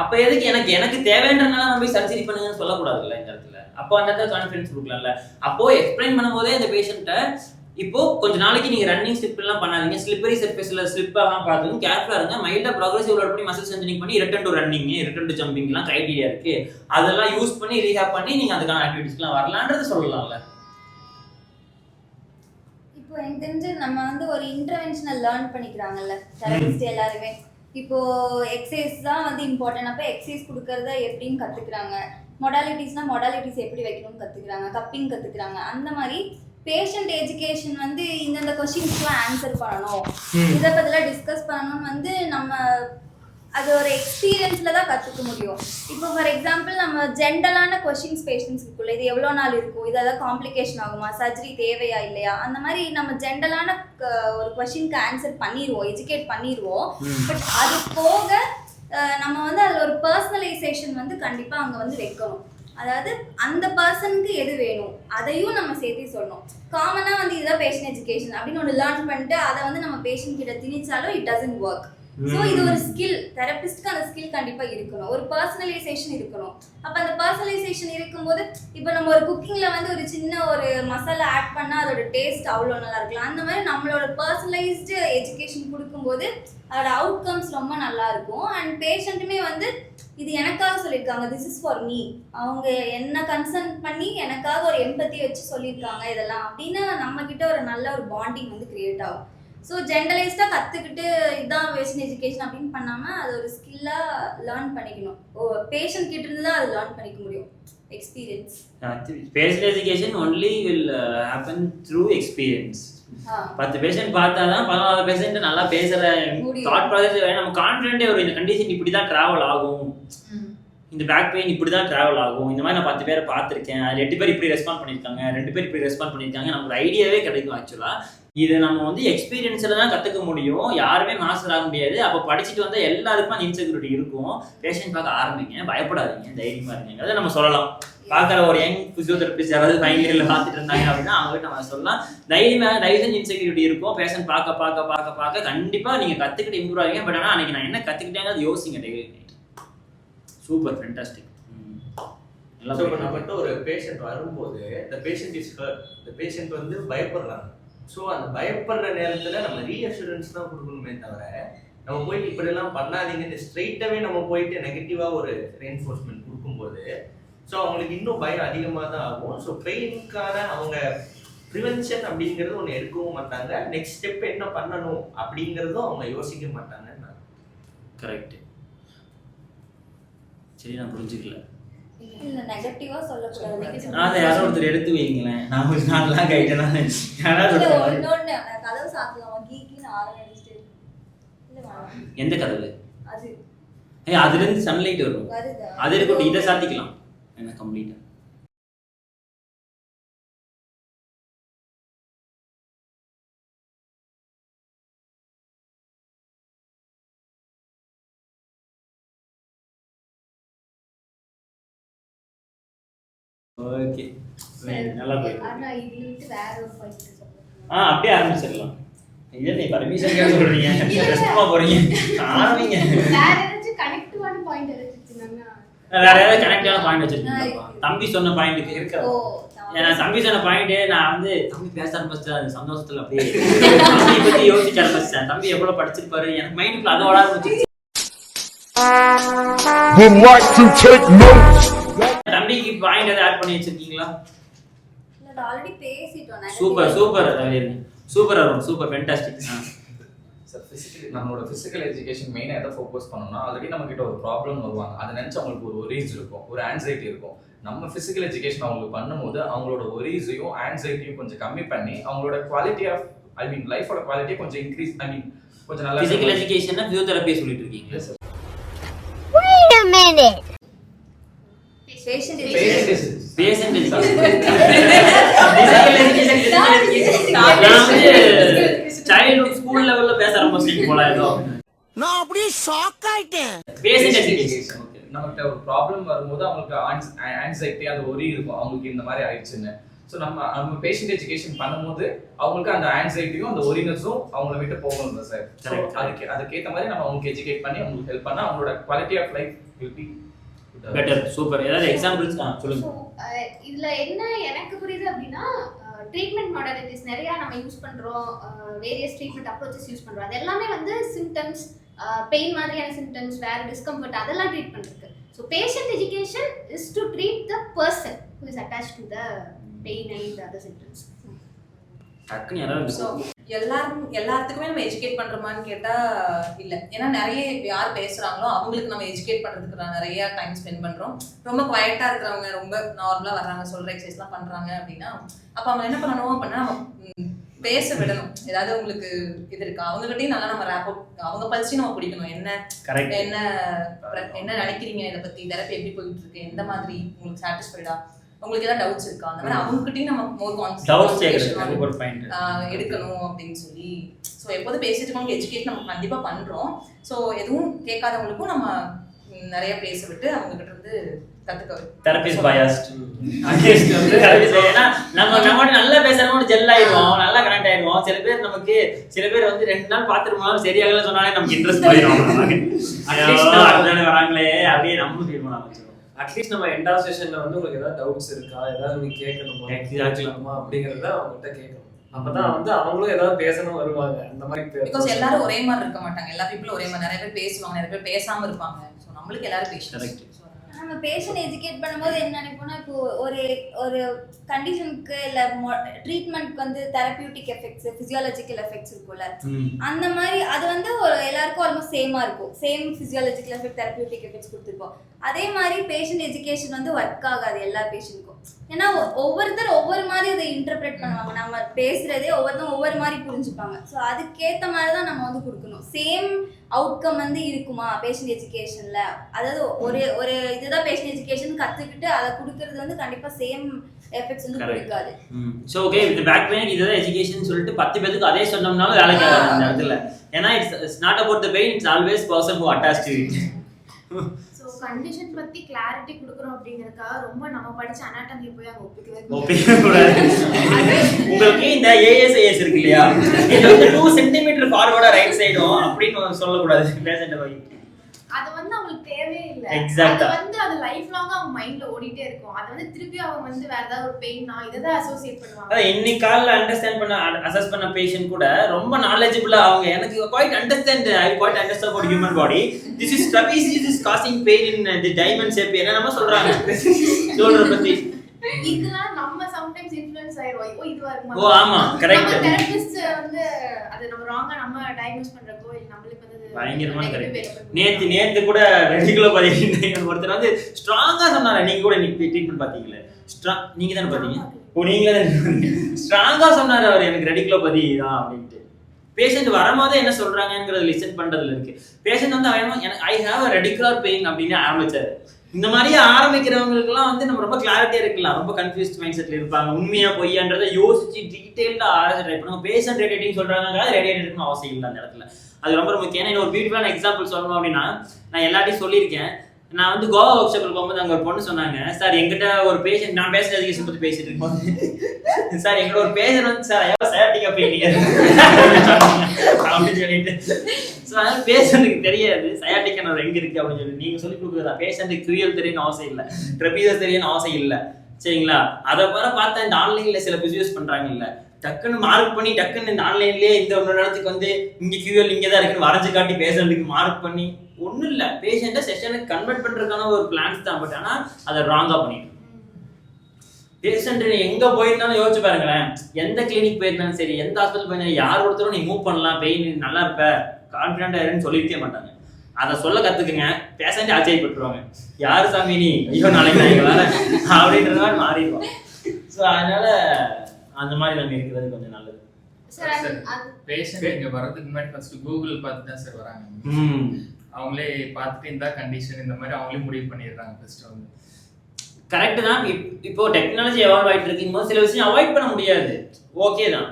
அப்போ எதுக்கு எனக்கு தேவைன்றனால நம்ம போய் சர்ஜரி பண்ணுங்கன்னு சொல்லக்கூடாதுல்ல இந்த இடத்துல. அப்போ அந்த இடத்துல கான்ஃபிடன்ஸ் கொடுக்கலாம்ல. அப்போ எக்ஸ்பிளைன் பண்ணும்போதே இந்த பேஷண்ட்டை இப்போ கொஞ்ச நாளைக்கு நீங்க ரன்னிங் ஸ்லிப் எல்லாம் பண்ணாதீங்க, ஸ்லிப்பரி சர்ஃபேஸ்ல ஸ்லிப் ஆகாம பார்த்துங்க, கேர்ஃபுல்லா இருங்க, மைல்டா ப்ரோக்ரசிவ் லோட் பண்ணி மசில் ஸ்ட்ரென்தனிங் பண்ணி return to running, return to jumping எல்லாம் கிரைட்டீரியா இருக்கு. அதெல்லாம் யூஸ் பண்ணி ரீஹாப் பண்ணி நீங்க அதுக்கான ஆக்டிவிட்டிஸ்லாம் வரலான்றது சொல்லலாம்ல. இப்போ எனக்கு தெரிஞ்சு நம்ம வந்து ஒரு இன்டர்வென்ஷனல் லேர்ன் பண்ணிக்கிறாங்கல்ல தெரபிஸ்ட் எல்லாருமே. இப்போ எக்ஸசைஸ் தான் வந்து இம்பார்ட்டன்ட். அப்போ எக்ஸசைஸ் கொடுக்கறத எப்படின்னு கற்றுக்குறாங்க. மொடாலிட்டிஸ் எப்படி வைக்கணும்னு கற்றுக்குறாங்க, கப்பிங் கற்றுக்குறாங்க. அந்த மாதிரி பேஷண்ட் எஜுகேஷன் வந்து இந்தந்த கொஸ்டின்ஸ்க்குலாம் ஆன்சர் பண்ணணும், இதை பற்றிலாம் டிஸ்கஸ் பண்ணணும்னு வந்து நம்ம அது ஒரு எக்ஸ்பீரியன்ஸில் தான் கற்றுக்க முடியும். இப்போ ஃபார் எக்ஸாம்பிள் நம்ம ஜென்ரலான கொஷின்ஸ் பேஷண்ட்ஸ் இருக்குல்ல, இது எவ்வளோ நாள் இருக்கும், இது ஏதாவது காம்ப்ளிகேஷன் ஆகுமா, சர்ஜரி தேவையா இல்லையா, அந்த மாதிரி நம்ம ஜென்ரலான ஒரு கொஷினுக்கு ஆன்சர் பண்ணிடுவோம், எஜுகேட் பண்ணிடுவோம். பட் அது போக நம்ம வந்து அதில் ஒரு பர்சனலைசேஷன் வந்து கண்டிப்பாக அங்கே வந்து வைக்கணும். அதாவது அந்த பர்சனுக்கு எது வேணும் அதையும் நம்ம சேர்த்து சொல்லணும். காமனாக வந்து இதுதான் பேஷண்ட் எஜுகேஷன் அப்படின்னு ஒன்று லேர்ன் பண்ணிட்டு அதை வந்து நம்ம பேஷண்ட் கிட்ட திணிச்சாலும் இட் டசன்ட் ஒர்க். ஸோ இது ஒரு ஸ்கில், தெரபிஸ்ட்க்கு அந்த ஸ்கில் கண்டிப்பாக இருக்கணும், ஒரு பர்சனலைசேஷன் இருக்கணும். அப்போ அந்த பர்சனலைசேஷன் இருக்கும்போது இப்போ நம்ம ஒரு குக்கிங்கில் வந்து ஒரு சின்ன ஒரு மசாலா ஆட் பண்ணால் அதோட டேஸ்ட் அவ்வளோ நல்லா இருக்கலாம். அந்த மாதிரி நம்மளோட பர்சனலைஸ்டு எஜுகேஷன் கொடுக்கும்போது அதோட அவுட்கம்ஸ் ரொம்ப நல்லா இருக்கும். அண்ட் பேஷண்ட்டுமே வந்து இது எனக்காக சொல்லியிருக்காங்க, திஸ் இஸ் ஃபார் மீ, அவங்க என்ன கன்சர்ன் பண்ணி எனக்காக ஒரு எம்பத்தி வச்சு சொல்லியிருக்காங்க இதெல்லாம் அப்படின்னு நம்மக்கிட்ட ஒரு நல்ல ஒரு பாண்டிங் வந்து கிரியேட் ஆகும். ஸோ ஜென்ரலைஸ்டாக கற்றுக்கிட்டு இதுதான் பேஷண்ட் எஜுகேஷன் அப்படின்னு பண்ணாமல் அது ஒரு ஸ்கில்லாக லேர்ன் பண்ணிக்கணும். பேஷண்ட் கிட்ட இருந்து தான் அது லேர்ன் பண்ணிக்க முடியும். Experience. Patient education only will happen through experience. 10 patient பார்த்தா தான் 11வது பேஷண்ட் நல்லா பேசுற தாட் ப்ராசஸ் நம்ம கான்ஃபிடென்ட்டே வரும். இந்த கண்டிஷன் இப்படி தான் ட்ராவல் ஆகும், இந்த பேக் பெயின் இப்படி தான் ட்ராவல் ஆகும், இந்த மாதிரி நான் 10 பேரை பார்த்துருக்கேன், அது 2 பேர் இப்படி ரெஸ்பாண்ட் பண்ணியிருக்காங்க, 2 பேர் இப்படி ரெஸ்பாண்ட் பண்ணியிருக்காங்க, நமக்கு ஒரு ஐடியாவே கிடைக்கும். ஆக்சுவலாக இது நம்ம வந்து எக்ஸ்பீரியன்ஸில் தான் கற்றுக்க முடியும், யாருமே மாஸ்டர் ஆக முடியாது. அப்போ படிச்சுட்டு வந்தால் எல்லாருக்கும் அந்த இன்செக்யூரிட்டி இருக்கும். பேஷண்ட் பார்க்க ஆரம்பிங்க, பயப்படாதீங்க, தைரியமாக இருங்க, அதை நம்ம சொல்லலாம். பார்க்குற ஒரு யங் ஃபிசியோதெரபிஸ்ட் யாராவது ஃபைனல் இயரில் பார்த்துட்டு இருந்தாங்க அப்படின்னா அவங்ககிட்ட நம்ம சொல்லலாம், தைரியமாக டைசன் இன்செக்யூரிட்டி இருக்கும். பேஷண்ட் பார்க்க கண்டிப்பாக நீங்கள் கற்றுக்கிட்டு இம்ப்ரூவ் ஆகிங்க. பட் ஆனால் அன்றைக்கி நான் என்ன கற்றுக்கிட்டேங்க அது யோசிங்க டெய்லி. Super fantastic. ஸோ இப்போ நம்மகிட்ட ஒரு பேஷண்ட் வரும்போது இந்த பேஷண்ட் இஸ் ஹர்ட், இந்த பேஷண்ட் வந்து பயப்படுறாங்க. ஸோ அந்த பயப்படுற நேரத்தில் நம்ம ரீஅஷூரன்ஸ் தான் கொடுக்கணுமே தவிர நம்ம போயிட்டு இப்படிலாம் பண்ணாதீங்கன்னு ஸ்ட்ரெயிட்டாகவே நம்ம போயிட்டு நெகட்டிவாக ஒரு ரெயின்ஃபோர்ஸ்மெண்ட் கொடுக்கும்போது ஸோ அவங்களுக்கு இன்னும் பயம் அதிகமாக தான் ஆகும். ஸோ பெயினுக்கான அவங்க ப்ரிவென்ஷன் அப்படிங்கிறது ஒன்று எடுக்கவும் மாட்டாங்க, நெக்ஸ்ட் ஸ்டெப் என்ன பண்ணணும் அப்படிங்கிறதும் அவங்க யோசிக்க மாட்டாங்க. கரெக்ட். சரி, நான் புரிஞ்சுக்கல. இல்ல நெகட்டிவா சொல்லக்கூடாது. அதை யாரோ ஒருத்தர் எடுத்து வைங்களேன், நான் கொஞ்சம் நாள்லாம் கைட்டேனா இன்னொன்னு கதவு சாத்தலாம் கீக்கின்னு ஆரம்பிச்சிட்டு. எந்த கதவு? அது அதுல இருந்து சன்லைட் வரும், அது இருக்கட்டும், இதை சாத்திக்கலாம் என்ன கம்ப்ளீட்டா. ஓகே, நல்லா போயிருக்கு. ஆனா இதுல விட்டு வேற ஒரு பாயிண்ட் சொல்றேன். அப்படியே ஆரம்பிச்சிடலாம். இல்ல நீ பர்மிஷன் கேட்க சொல்றீங்க, ரெஸ்ட்மா போறீங்க, ஆரம்பிங்க. வேற ஏதாச்சும் கனெக்டிவான பாயிண்ட் ஏதாச்சும் வேற ஏதாவது கனெக்டான பாயிண்ட் வச்சிருக்கீங்களா? தம்பி சொன்ன பாயிண்ட்க்கு இருக்கு. ஏன்னா தம்பி சொன்ன பாயிண்ட் நான் வந்து தம்பி பேச ஆரம்பிச்சேன், அந்த சந்தோஷத்துல அப்படியே தம்பி பத்தி யோசிக்க ஆரம்பிச்சேன். தம்பி எவ்வளவு படிச்சிருப்பாரு எனக்கு மைண்டுக்குள்ள அதை ஓட ஆரம்பிச்சிருச்சு. தம்பிக்கு பாயிண்ட் ஏதாவது ஆட் பண்ணி வச்சிருக்கீங்களா? இல்ல ஆல்ரெடி பேசிட்டோம். Super super super Arun, super fantastic. Sir நம்மளோட ஃபிசிக்கல் எஜுகேஷன் மெயினாக எதை ஃபோக்கஸ் பண்ணணும்னா ஆல்ரெடி நம்ம கிட்ட ஒரு ப்ராப்ளம் வருவாங்க, அதை நினச்சி அவங்களுக்கு ஒரு ஒரீஸ் இருக்கும், ஒரு ஆன்சைட்டி இருக்கும். நம்ம ஃபிசிக்கல் எஜுகேஷன் அவங்களுக்கு பண்ணும்போது அவங்களோட ஒரீஸையும் ஆன்சைட்டியும் கொஞ்சம் கம்மி பண்ணி அவங்களோட குவாலிட்டி ஆஃப் லைஃபோட குவாலிட்டியை கொஞ்சம் இன்க்ரீஸ் கொஞ்சம் நல்லா. ஃபிசிக்கல் எஜுகேஷன்னா ஃபிசியோதெரபி சொல்லிட்டு இருக்கீங்க sir? Wait a minute. Patient childhood school லெவல்ல பேச ஆரம்பிச்சிட்டீங்க போல ஏதோ. நான் அப்படியே ஷாக் ஆயிட்டேன். பேசிக் எஜுகேஷன் நமக்கு ஒரு ப்ராப்ளம் வரும்போது அவங்களுக்கு ஆன்சைட்டி அது ஒரே இருக்கும், அவங்களுக்கு இந்த மாதிரி ஆயிடுச்சுன்னு. ஸோ நம்ம பேஷண்ட் எஜுகேஷன் பண்ணும்போது அவங்களுக்கு அந்த ஆன்சைட்டியும் அந்த ஒரினஸும் அவங்கள விட்டு போகணும் சார். அதுக்கேற்ற மாதிரி நம்ம அவங்களுக்கு எஜுகேட் பண்ணி அவங்களுக்கு ஹெல்ப் பண்ணா அவங்களோட quality of life will be better. Super. ஏதாவது எக்ஸாம்பிள்ஸ் சொல்லுங்க. இதுல என்ன எனக்கு புரியுது அப்படின்னா ட்ரீட்மெண்ட் மாடலிட்டிஸ் நிறைய நம்ம யூஸ் பண்றோம், வேரியஸ் ட்ரீட்மெண்ட் அப்ரோச்சஸ் யூஸ் பண்றோம். அது எல்லாமே வந்து சிம்டம்ஸ், பெயின் மாதிரியான சிம்டம்ஸ், வேற டிஸ்கம்ஃபர்ட் அதெல்லாம் ட்ரீட் பண்றது. So patient education is to treat the person who is attached to the pain and other symptoms. எல்லாத்துக்குமே நம்ம எஜுகேட் பண்றோமான்னு கேட்டா இல்ல. ஏன்னா நிறைய யார் பேசுறாங்களோ அவங்களுக்கு நம்ம எஜுகேட் பண்றதுக்கு நிறைய டைம் ஸ்பெண்ட் பண்றோம். ரொம்ப குவைட்டா இருக்கிறவங்க, ரொம்ப நார்மலா வர்றாங்க, சொல்ற எக்ஸசைஸ் எல்லாம் பண்றாங்க அப்படின்னா அப்ப அவங்க என்ன பண்ணணும் அப்படின்னா நம்ம பேச விடணும். ஏதாவது உங்களுக்கு இது இருக்கா அவங்ககிட்டயும் நல்லா நம்ம ரேப் அவங்க பல்ஸையும் நம்ம பிடிக்கணும். என்ன என்ன நினைக்கிறீங்க இதை பத்தி, தெரப்பி எப்படி போயிட்டு இருக்கு, எந்த மாதிரி உங்களுக்கு சாட்டிஸ்ஃபைடா, உங்களுக்கு ஏதாவது டவுட்ஸ் இருக்கா, அந்த மாதிரி அவங்ககிட்டயும் நம்ம மோர் கான்சென்ட்ரேஷன் எடுக்கணும் அப்படின்னு சொல்லி. ஸோ எப்போதும் பேசிட்டு இருக்கவங்க எஜுகேட் நம்ம கண்டிப்பா பண்றோம். ஸோ எதுவும் கேட்காதவங்களுக்கும் நம்ம நிறைய பேச விட்டு அவங்க கிட்ட இருந்து கத்துக்க. தெரபிஸ்ட் பயாஸ்ட் வந்து ஏன்னா நம்ம நல்லா பேசுறவங்க ஜெல் ஆயிடுவோம், நல்லா கனெக்ட் ஆயிடுவோம். சில பேர் வந்து 2 நாள் பார்த்துருவோம் சரியாகல சொன்னாலே நமக்கு இன்ட்ரெஸ்ட் போயிடும். வராங்களே அப்படியே நம்மளும் ஃபீல் பண்ண ஆரம்பிச்சிடும். அட்லீஸ்ட் நம்ம எண்டாவது செஷன்ல வந்து உங்களுக்கு ஏதாவது டவுட்ஸ் இருக்கா, ஏதாவது நீங்க கேட்கணுமா அப்படிங்கறத அவங்ககிட்ட கேட்கணும். அப்பதான் வந்து அவங்களும் ஏதாவது பேசணும் வருவாங்க. அந்த மாதிரி பிகாஸ் எல்லாரும் ஒரே மாதிரி இருக்க மாட்டாங்க, எல்லா பீப்புளும் ஒரே மாதிரி. நிறைய பேர் பேசுவாங்க, நிறைய பேர் பேசாம இருப்பாங்க. ஸோ நம்மளுக்கு எல்லாரும் பேசணும். நம்ம பேஷண்ட் எஜுகேட் பண்ணும்போது என்ன நினைப்போம்னா, இப்போ ஒரு கண்டிஷனுக்கு இல்லை ட்ரீட்மெண்ட்க்கு வந்து தெரபியூட்டிக் எஃபெக்ட்ஸ், ஃபிசியாலஜிக்கல் எஃபெக்ட்ஸ் இருக்கும்ல, அந்த மாதிரி அது வந்து ஒரு எல்லாருக்கும் ஆல்மோஸ்ட் சேமாக இருக்கும். Same physiological effect, therapeutic effects கொடுத்துருப்போம். அதே மாதிரி பேஷண்ட் எஜுகேஷன் வந்து ஒர்க் ஆகாது எல்லா பேஷண்ட்க்கும். ஏன்னா ஒவ்வொருத்தர் ஒவ்வொரு மாதிரி அதை இன்டர்பிரேட் பண்ணுவாங்க. நம்ம பேசுறதே ஒவ்வொருத்தரும் ஒவ்வொரு மாதிரி புரிஞ்சுப்பாங்க. ஸோ அதுக்கேற்ற மாதிரி தான் நம்ம வந்து கொடுக்கணும். சேம் அவுட்கம் வந்து இருக்குமா பேஷண்ட் எஜுகேஷன்ல? அதாவது ஒரு இதுதான் பேஷண்ட் எஜுகேஷன் கற்றுக்கிட்டு அதை கொடுக்கறது வந்து கண்டிப்பாக சேம் எஃபெக்ட்ஸ் வந்து கொடுக்காது. So okay, with back pain இதுதான் எஜுகேஷன் சொல்லிட்டு 10 பேருக்கு அதே சொன்னோம்னாலும் வேலைக்கு ஆகாது அந்த இடத்துல. ஏன்னா it's not about the pain, it's always person who attached to it. So condition பத்தி கிளாரிட்டி கொடுக்குறோம் அப்படிங்கிறதுக்காக ரொம்ப நம்ம படிச்ச அனாட்டமி போய் அங்கே ஒப்பிக்கவே கூடாது. உங்களுக்கு இந்த ASIS இருக்கு இல்லையா, இது வந்து 2 சென்டிமீட்டர் ஃபார்வர்டா ரைட் சைடும் அப்படின்னு சொல்லக்கூடாது பேஷண்ட் போய். அது வந்து அவங்களுக்கு தேவையே இல்லை. எக்ஸாக்ட்டா அது வந்து அது லைஃப் லாங்கா அவங்க மைண்ட்ல ஓடிட்டே இருக்கும். அது வந்து திருப்பி அவங்க வந்து வேற ஏதாவது ஒரு பெயின்னா இதை அசோசியேட் பண்ணுவாங்க. அதான் இன்னைக்கு காலைல அண்டர்ஸ்டாண்ட் பண்ண அசஸ் பண்ண பேஷண்ட் கூட ரொம்ப நாலேஜபிளா அவங்க எனக்கு quite understand about human body. This is trapezius is causing pain in the diamond shape என்னமா சொல்றாங்க ஷோல்டர் பத்தி. இதனால நம்ம சம்டைம்ஸ் இன்ஃப்ளூயன்ஸ் ஆயிரோம். இது வருமா? ஓ ஆமா கரெக்ட். நம்ம தெரபிஸ்ட் வந்து அது நம்ம ராங்கா நம்ம டயக்னோஸ் பண்றப்போ நம்மளுக்கு வந்து பயங்கரமான கரெக்ட். நேத்து கூட ரெடிகுலர் ஒருத்தர் வந்து ஸ்ட்ராங்கா சொன்னாரு. நீங்க கூட ட்ரீட்மெண்ட் பாத்தீங்களே, நீங்க தானே பாத்தீங்க? ஓ நீங்களே ஸ்ட்ராங்கா சொன்னாரு அவர் எனக்கு ரெடிகுலோபதி தான் அப்படின்ட்டு. பேஷண்ட் வரும்போதே என்ன சொல்றாங்கிறத லிசன் பண்றதுல இருக்கு. பேஷண்ட் வந்து எனக்கு ஐ ஹேவ் அ ரெடிகுலர் பெயின் அப்படின்னு ஆரம்பிச்சாரு. இந்த மாதிரியே ஆரம்பிக்கிறவங்களுக்குலாம் வந்து நம்ம ரொம்ப கிளாரிட்டியா இருக்கலாம். ரொம்ப கன்ஃபியூஸ்ட் மைண்ட் செட்ல இருப்பாங்க. உண்மையா பொய்யான்றதை யோசிச்சு டீடைல்டா ஆராய்ச்சி ட்ரை பண்ணுவாங்க. பேஷண்ட் ரேடியேட்டிங் சொல்றாங்க, ரேடியேட் எடுக்கணும் அவசியம் இல்லை அந்த இடத்துல. அது ரொம்ப முக்கியம். ஏன்னா ஒரு பியூட்டிஃபுல்லான எக்ஸாம்பிள் சொல்லணும் அப்படின்னா, நான் எல்லாத்தையும் சொல்லியிருக்கேன். நான் வந்து கோவா ஒர்க் ஷாப்பில் போகும்போது அங்கே ஒரு பொண்ணு சொன்னாங்க, சார் எங்கிட்ட ஒரு பேஷண்ட், நான் பேஷண்ட் எஜுகேஷன் பற்றி பேசிட்டு இருக்கோம், சார் எங்கிட்ட ஒரு பேஷண்ட் வந்து சார் ஐயோ சயாட்டிக்கா பெயினிங்க அப்படின்னு சொல்லிட்டு. ஸோ அதனால பேஷண்ட்டுக்கு தெரியாது சயாட்டிக்கா நான் எங்கே இருக்கு அப்படின்னு சொல்லி நீங்கள் சொல்லி கொடுக்குறதா. பேஷண்ட்டுக்கு கியூஎல் தெரியணும்னு அவசியம் இல்லை, ட்ரெபீசஸ் தெரியணும்னு அவசியம் இல்லை, சரிங்களா? அதை போல பார்த்தா இந்த ஆன்லைனில் சில பிசினஸ் பண்ணுறாங்க இல்லை, டக்குன்னு மார்க் பண்ணி டக்குன்னு இந்த ஆன்லைன்லேயே இந்த ஒரு இடத்துக்கு வந்து இங்கே கியூஎல் இங்கே தான் இருக்குன்னு வரைஞ்சு காட்டி பேஷண்ட்டுக்கு மார்க் பண்ணி ஒன்றும் இல்லை. பேஷண்ட்டை செஷனுக்கு கன்வெர்ட் பண்ணுறதுக்கான ஒரு பிளான்ஸ் தான். பட் ஆனால் அதை ராங்காக பண்ணிட்டு பேஷண்ட் எங்கே போயிருந்தாலும் யோசிச்சு பாருங்களேன். எந்த கிளினிக் போயிருந்தாலும் சரி, எந்த ஹாஸ்பிட்டல் போயிருந்தாலும் யார் ஒருத்தரும் நீ மூவ் பண்ணலாம், பெயின் நல்லா இருப்ப, கான்ஃபிடென்ட்டாக இருன்னு சொல்லியிருக்கே மாட்டாங்க. அதை சொல்ல கற்றுக்குங்க, பேஷண்ட் ஆச்சரியப்பட்டுருவாங்க. யார் சாமி நீ, ஐயோ நாளைக்கு நான் எங்கள் வேலை அப்படின்ற மாதிரி மாறிடுவோம். ஸோ அதனால அந்த மாதிரி நம்ம இருக்கிறது கொஞ்சம் நல்லது. பேஷண்ட் இங்கே வரதுக்கு முன்னாடி ஃபர்ஸ்ட் கூகுள் பார்த்து தான் சார் வராங்க. அவங்களே பார்த்துட்டு இந்த கண்டிஷன் இந்த மாதிரி அவங்களே முடிவு பண்ணிடுறாங்க ஃபர்ஸ்ட் வந்து. கரெக்டு தான். இப்போ டெக்னாலஜி எவால்வ் ஆகிட்டு இருக்கும்போது சில விஷயம் அவாய்ட் பண்ண முடியாது, ஓகே தான்.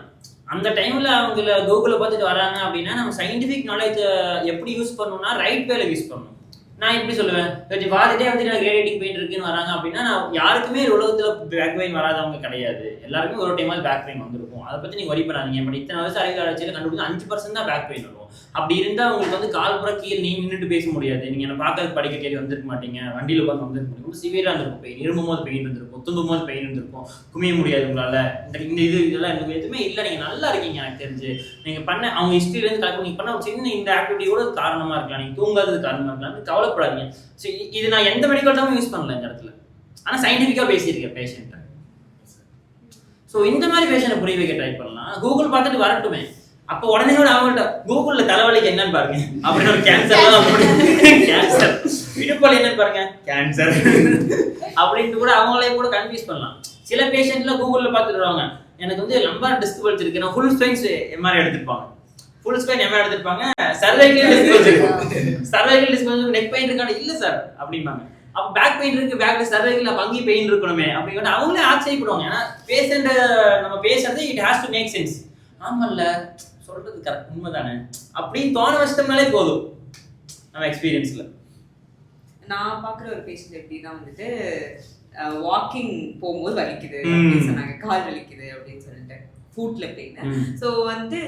அந்த டைமில் அவங்கள கூகுளில் பார்த்துட்டு வராங்க அப்படின்னா நம்ம சயின்டிஃபிக் நாலேஜை எப்படி யூஸ் பண்ணணும்னா ரைட் வேலை யூஸ் பண்ணணும். நான் எப்படி சொல்லுவேன், பார்த்துட்டே வந்து எனக்கு ரேடியேட்டிங் பெயின் இருக்குன்னு வராங்க அப்படின்னா, நான் யாருக்குமே உலகத்தில் பேக் பெயின் வராதவங்க கிடையாது. எல்லாருக்குமே ஒரு டைமாவது பேக் பெயின் வந்திருக்கும். அதை பற்றி நீங்கள் வரி பண்ணாதீங்க. பட் இத்தனை வருஷம் அறிவியல் ஆராய்ச்சியில் கண்டுபிடிச்சு 5% தான் பேக் பெயின் வரும். அப்படி இருந்தால் உங்களுக்கு வந்து கால் புற கீழே நின்றுட்டு பேச முடியாது. நீங்கள் என்ன பார்க்கறது படிக்க தேடி வந்திருக்க மாட்டீங்க, வண்டியில் உட்காந்து வந்துருக்க முடியும், சிவியராக இருந்திருக்கும் பெயின், இருமும் போது பெயின் இருந்திருக்கும், தும்பும் போது பெயின் இருந்திருக்கும், குமிய முடியாது உங்களால். இந்த இதெல்லாம் எனக்கு எதுவுமே இல்லை, நீங்கள் நல்லா இருக்கீங்க எனக்கு தெரிஞ்சு. நீங்கள் பண்ண அவங்க ஹிஸ்ட்ரியிலேருந்து கலெக்ட் நீங்கள் பண்ண ஒரு சின்ன இந்த ஆக்டிவிட்டி கூட காரணமாக இருக்கலாம், நீங்கள் தூங்காதது காரணமாக இருக்கலாம், கவலைப்படாதீங்க. ஸோ இது நான் எந்த மெடிக்கல் டேர்மும் யூஸ் பண்ணல இந்த இடத்துல, ஆனால் சயின்டிஃபிக்காக பேசியிருக்கேன் பேஷண்ட்டை. ஸோ இந்த மாதிரி பேஷண்ட்டை புரிய வைக்க ட்ரை பண்ணலாம். கூகுள் பார்த்துட்டு வரட்டுமே, அப்போ உடனே கூட அவங்கள்ட்ட கூகுளில் தலைவலிக்கு என்னன்னு பாருங்க அப்படின்னு, ஒரு கேன்சர் கேன்சர், இடுப்பால் என்னன்னு பாருங்க கேன்சர் அப்படின்ட்டு கூட அவங்களே கூட கன்ஃபியூஸ் பண்ணலாம். சில பேஷண்ட்ல கூகுளில் பார்த்துட்டுருவாங்க, எனக்கு வந்து லம்பார் டிஸ்க் வலிச்சிருக்கு, நான் ஃபுல் ஸ்பைன்ஸ் எம்ஆர்ஐ எடுத்துருப்பாங்க, ஃபுல் ஸ்பைன் எம்ஆர்ஐ எடுத்துருப்பாங்க, சர்வைக்கல் டிஸ்க் வச்சிருக்கோம், சர்வைக்கல் டிஸ்க் வந்து நெக் பெயின் இருக்கான இல்லை சார் அப்படிம்பாங்க. அப்போ பேக் பெயின் இருக்கு, பேக்ல சர்வைக்கல் பங்கி பெயின் இருக்கணுமே அப்படின்னு அவங்களே ஆச்சரியப்படுவாங்க. ஏன்னா பேஷண்ட் நம்ம பேசுறது it has to make sense. ஆமாம்ல சொல்றது கரெக்ட், உண்மைதானே அப்படின்னு தோண வச்சிட்டோம்னாலே போதும் நம்ம எக்ஸ்பீரியன்ஸ்ல. நான் பார்க்குற ஒரு பேஷண்ட் எப்படின்னா வந்துட்டு வாக்கிங் போகும்போது வலிக்குது அப்படின்னு சொன்னாங்க, கால் வலிக்குது அப்படின்னு சொல்லிட்டு, ஃபுட்ல பெயின். ஸோ வந்து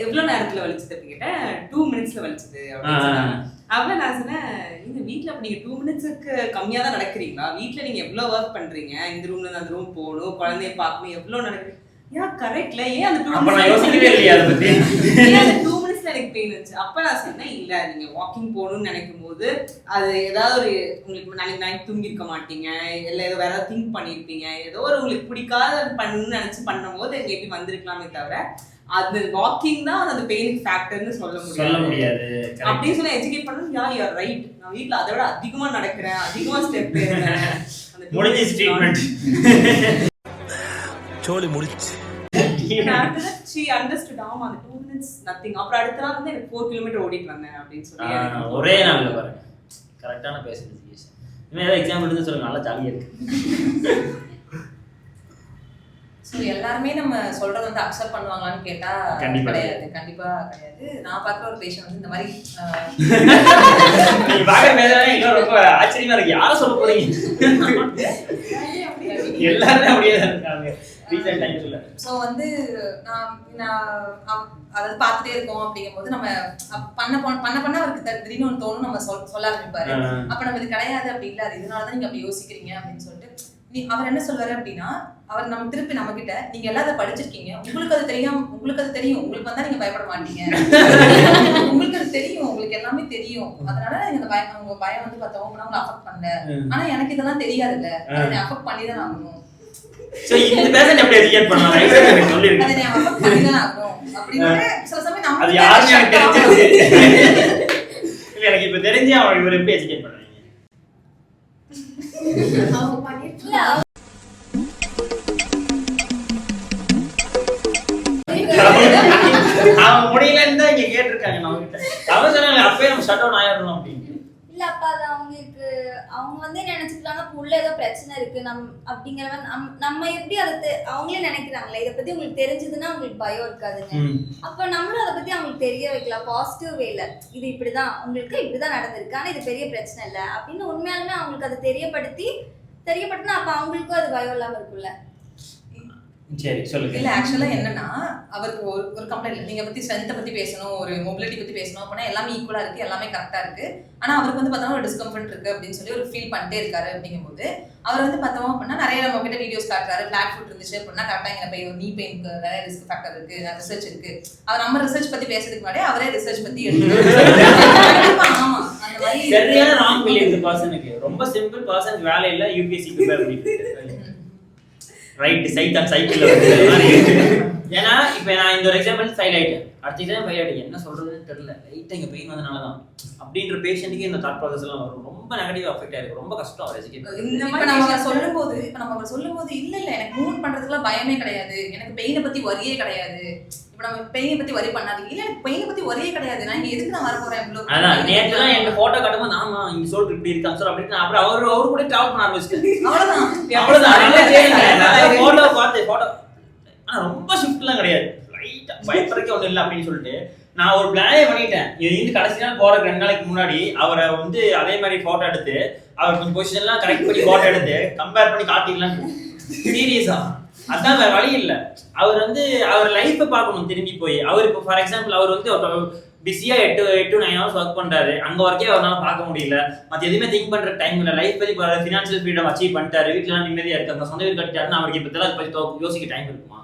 எவ்வளோ நேரத்தில் வலிச்சது அப்படின்னு கேட்டேன், 2 minutesல வலிச்சது அப்படின்னு சொன்னாங்க. அப்போ நான் சொன்னேன், இந்த வீட்டில் அப்போ நீங்கள் 2 minutesக்கு கம்மியாக தான் நடக்கிறீங்களா? வீட்டில் நீங்கள் எவ்வளோ ஒர்க் பண்ணுறீங்க, இந்த ரூம்ல இருந்து அந்த ரூம் போகணும், குழந்தைய பார்க்கணும், எவ்வளோ நடக்குறீங்க, ஏன் கரெக்ட்ல ஏன் அந்த 2 minutesல எனக்கு பெயின் இருந்துச்சு. அப்ப நான் சொன்னேன், இல்ல நீங்க வாக்கிங் போகணும்னு நினைக்கும் போது அது ஏதாவது ஒரு உங்களுக்கு நாளைக்கு தூங்கி இருக்க மாட்டீங்க, இல்ல ஏதோ வேற ஏதாவது திங்க் பண்ணிருப்பீங்க, ஏதோ ஒரு உங்களுக்கு பிடிக்காத பண்ணணும்னு நினைச்சு பண்ணும் போது மேபி வந்திருக்கலாமே தவிர அது வாக்கிங் தான் அந்த பெயின் ஃபேக்டர்னு சொல்ல முடியாது அப்படின்னு சொல்லி எஜுகேட் பண்ணணும். யா யூ ஆர் ரைட், நான் வீட்ல அதை விட அதிகமா நடக்கிறேன், அதிகமா ஸ்டெப் ஏறுறேன், முடிஞ்சு ட்ரீட்மெண்ட் சோலி முடிச்சு. she understood ஆமா அந்த 2 minutes nothing. அப்புறம் அடுத்த நாள் வந்து எனக்கு 4 கிலோமீட்டர் ஓடிட்டு வந்தேன் அப்படின்னு சொல்லி ஒரே நாள்ல பாருங்க கரெக்டான பேஷண்ட் எஜுகேஷன். இன்னும் ஏதாவது எக்ஸாம்பிள் இருந்து சொல்லுங்க, நல்லா ஜாலியா இருக்கு. ஸோ எல்லாருமே நம்ம சொல்றது வந்து அக்செப்ட் பண்ணுவாங்களான்னு கேட்டா கிடையாது, கண்டிப்பா கிடையாது. நான் பார்க்குற ஒரு பேஷண்ட் வந்து இந்த மாதிரி நீங்க பாக்குற பேசுறதே இன்னும் ரொம்ப ஆச்சரியமா இருக்கு. யாரை சொல்ல போறீங்க? எல்லாரும் அப்படியே தான் இருக்காங்க. ஸோ வந்து அதாவது பார்த்துட்டே இருக்கோம் அப்படிங்கும்போது நம்ம பண்ண அவருக்கு திடீர்னு ஒன்று தோணும், நம்ம சொல்ல ஆரம்பிப்பாரு. அப்ப நம்ம இது கிடையாது அப்படி இல்லை, அது இதனாலதான் நீங்க அப்படி யோசிக்கிறீங்க அப்படின்னு சொல்லிட்டு அவர் என்ன சொல்வாரு அப்படின்னா, அவர் நம்ம திருப்பி நம்ம கிட்ட நீங்க எல்லாம் அதை படிச்சிருக்கீங்க, உங்களுக்கு அது தெரியும், உங்களுக்கு வந்தா நீங்க பயப்பட மாட்டீங்க, உங்களுக்கு அது தெரியும், உங்களுக்கு எல்லாமே தெரியும், அதனால நீங்க உங்க பயம் வந்து பார்த்தவங்க உங்களை அஃபெக்ட் பண்ணல. ஆனா எனக்கு இதெல்லாம் தெரியாது இல்ல, அதை அஃபெக்ட் பண்ணி தான் ஆகணும். சோ இந்த பேஷண்ட் எப்படி எஜுகேட் பண்ணலாம் எனக்கு சொல்லிருங்க. அதை நான் அஃபெக்ட் பண்ணி தான் ஆகணும் அப்படின்னு சில சமயம் நம்ம அது யாருன்னு எனக்கு தெரிஞ்சது இல்ல, எனக்கு இப்ப தெரிஞ்சு அவன் இவர் எப்படி எஜுகேட் பண்றீங்க. அவன் முடியலன்னு தான் இங்க கேட்டிருக்காங்க நம்ம கிட்ட. அவன் சொன்னாங்க அப்பவே நம்ம ஷட் டவுன் ஆயிடணும் அப்படின்னு. இல்ல அப்ப அது அவங்களுக்கு அவங்க வந்து நினைச்சுக்கிறாங்க உள்ள ஏதோ பிரச்சனை இருக்கு அப்படிங்கிற நம்ம எப்படி அதை அவங்களே நினைக்கிறாங்களே, இதை பத்தி உங்களுக்கு தெரிஞ்சதுன்னா அவங்களுக்கு பயம் இருக்காதுங்க. அப்ப நம்மளும் அதை பத்தி அவங்களுக்கு தெரிய வைக்கலாம் பாசிட்டிவ் வேல, இது இப்படிதான் உங்களுக்கு இப்படிதான் நடந்திருக்கு, ஆனா இது பெரிய பிரச்சனை இல்லை அப்படின்னு உண்மையாலுமே அவங்களுக்கு அதை தெரியப்படுத்தினா அப்ப அவங்களுக்கும் அது பயம் இல்லாம இருக்குல்ல. சரி சொல்லுங்க. இல்ல ஆக்சுவலா என்னன்னா அவருக்கு ஒரு கம்ப்ளைண்ட் நீங்க பத்தி ஸ்ட்ரென்த்தை பத்தி பேசணும், ஒரு மொபிலிட்டி பத்தி பேசணும் அப்படின்னா எல்லாமே ஈக்குவலா இருக்கு, எல்லாமே கரெக்டா இருக்கு. ஆனா அவருக்கு வந்து பார்த்தோம்னா ஒரு டிஸ்கம்ஃபர்ட் இருக்கு அப்படின்னு சொல்லி ஒரு ஃபீல் பண்ணிட்டே இருக்காரு. அப்படிங்கும்போது அவர் வந்து பார்த்தோம் அப்படின்னா நிறைய நம்ம கிட்ட வீடியோஸ் காட்டுறாரு, பிளாட் ஃபுட் இருந்துச்சு அப்படின்னா கரெக்டா இங்க நீ பெயினுக்கு நிறைய ரிஸ்க் ஃபேக்டர் இருக்கு, ரிசர்ச் இருக்கு. அவர் நம்ம ரிசர்ச் பத்தி பேசுறதுக்கு முன்னாடி அவரே ரிசர்ச் பத்தி ஆமா அந்த மாதிரி சரியான ராங் பிலீவ் பர்சனுக்கு. ரொம்ப சிம்பிள் பர்சனுக்கு வேலை இல்ல, யூபிஎஸ்சி ப்ரிப்பேர் பண்ணிட்டு ரைட் சைத்தான் சைக்கிள்ல வந்து ஏன்னா இப்போ நான் இந்த ஒரு எக்ஸாம்பிள் ஃபைல் ஆயிட்டேன், அடுத்த எக்ஸாம்பிள் ஃபைல் ஆயிட்டேன், என்ன சொல்றதுன்னு தெரியல, லைட்டா இங்க பெயின் வந்தனால தான் அப்படின்ற பேஷண்ட்டுக்கு இந்த தாட் ப்ராசஸ் எல்லாம் வரும், ரொம்ப நெகட்டிவ் அஃபெக்ட் ஆயிருக்கு, ரொம்ப கஷ்டம் அவர் எஜுகேட். இப்போ நம்ம சொல்லும்போது இல்ல எனக்கு மூவ் பண்றதுக்குலாம் பயமே கிடையாது, எனக்கு பெயினை பத்தி வரியே கிடையாது, இப்போ நம்ம பெயினை பத்தி வரி பண்ணாதீங்க, இல்ல எனக்கு பெயினை பத்தி வரியே கிடையாது, நான் இங்க எதுக்கு நான் வர போறேன் இவ்வளவு. அதான் நேத்து தான் எங்க போட்டோ காட்டும்போது ஆமா இங்க சொல்லிட்டு இப்படி இருக்காங்க சார் அப்படின்னு அப்புறம் அவரு கூட டிராவல் பண்ண ஆரம்பிச்சிட்டேன். அவ்வளவுதான் போட்டோ பார்த்து போட்டோ ரொம்ப ஷிஃப்ட்லாம் கிடையாது, லைட்டா பயப்படுறதுக்கு ஒன்றும் இல்லை அப்படின்னு சொல்லிட்டு நான் ஒரு பிளானே பண்ணிட்டேன். இது கடைசி நாள் போற 2 நாளைக்கு முன்னாடி அவரை வந்து அதே மாதிரி போட்டோ எடுத்து அவர் கொஞ்சம் பொசிஷன்லாம் கரெக்ட் பண்ணி போட்டோ எடுத்து கம்பேர் பண்ணி காட்டிக்கலாம். சீரியஸா அதான் வேற வழி இல்லை. அவர் வந்து அவர் லைஃப்பை பார்க்கணும் திரும்பி போய். அவர் இப்போ ஃபார் எக்ஸாம்பிள் அவர் வந்து பிஸியா 8 to 9 hours ஒர்க் பண்றாரு, அங்க ஒர்க்கே அவரால் பார்க்க முடியல, மற்ற எதுவுமே திங்க் பண்ற டைம் இல்லை, லைஃப் பத்தி ஃபினான்ஷியல் ஃப்ரீடம் அச்சீவ் பண்ணிட்டாரு, வீட்டுலாம் நிம்மதியா இருக்காங்க, சொந்த வீடு கட்டிட்டாருன்னு அவருக்கு இப்போ இதெல்லாம் பத்தி யோசிக்க டைம் இருக்குமா?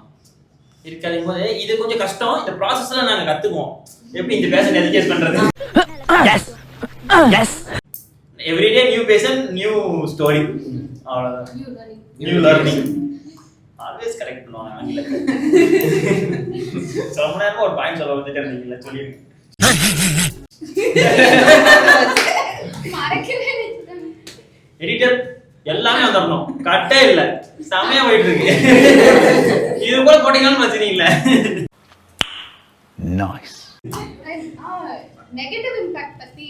இருக்காது போது இது கொஞ்சம் கஷ்டம். இந்த ப்ராசஸ்ல நாங்க கத்துக்குவோம் எப்படி இந்த பேஷண்ட் எஜுகேட் பண்றது. Everyday new patient new story, அவ்வளவுதான். நியூ லேர்னிங் ஆல்வேஸ் கரெக்ட் பண்ணுவாங்க ஆங்கிலத்துல. ரொம்ப நேரமா ஒரு பாயிண்ட் சொல்ல வந்துட்டே இருந்தீங்கல்ல, சொல்லிருங்க. எடிட்டர் எல்லாமே வந்துடணும், கட்டே இல்ல, செமையா போயிட்டு இருக்கு. இது கூட போட்டீங்கன்னு பிரச்சனை இல்ல. நைஸ். நெகட்டிவ் இம்பாக்ட் பத்தி,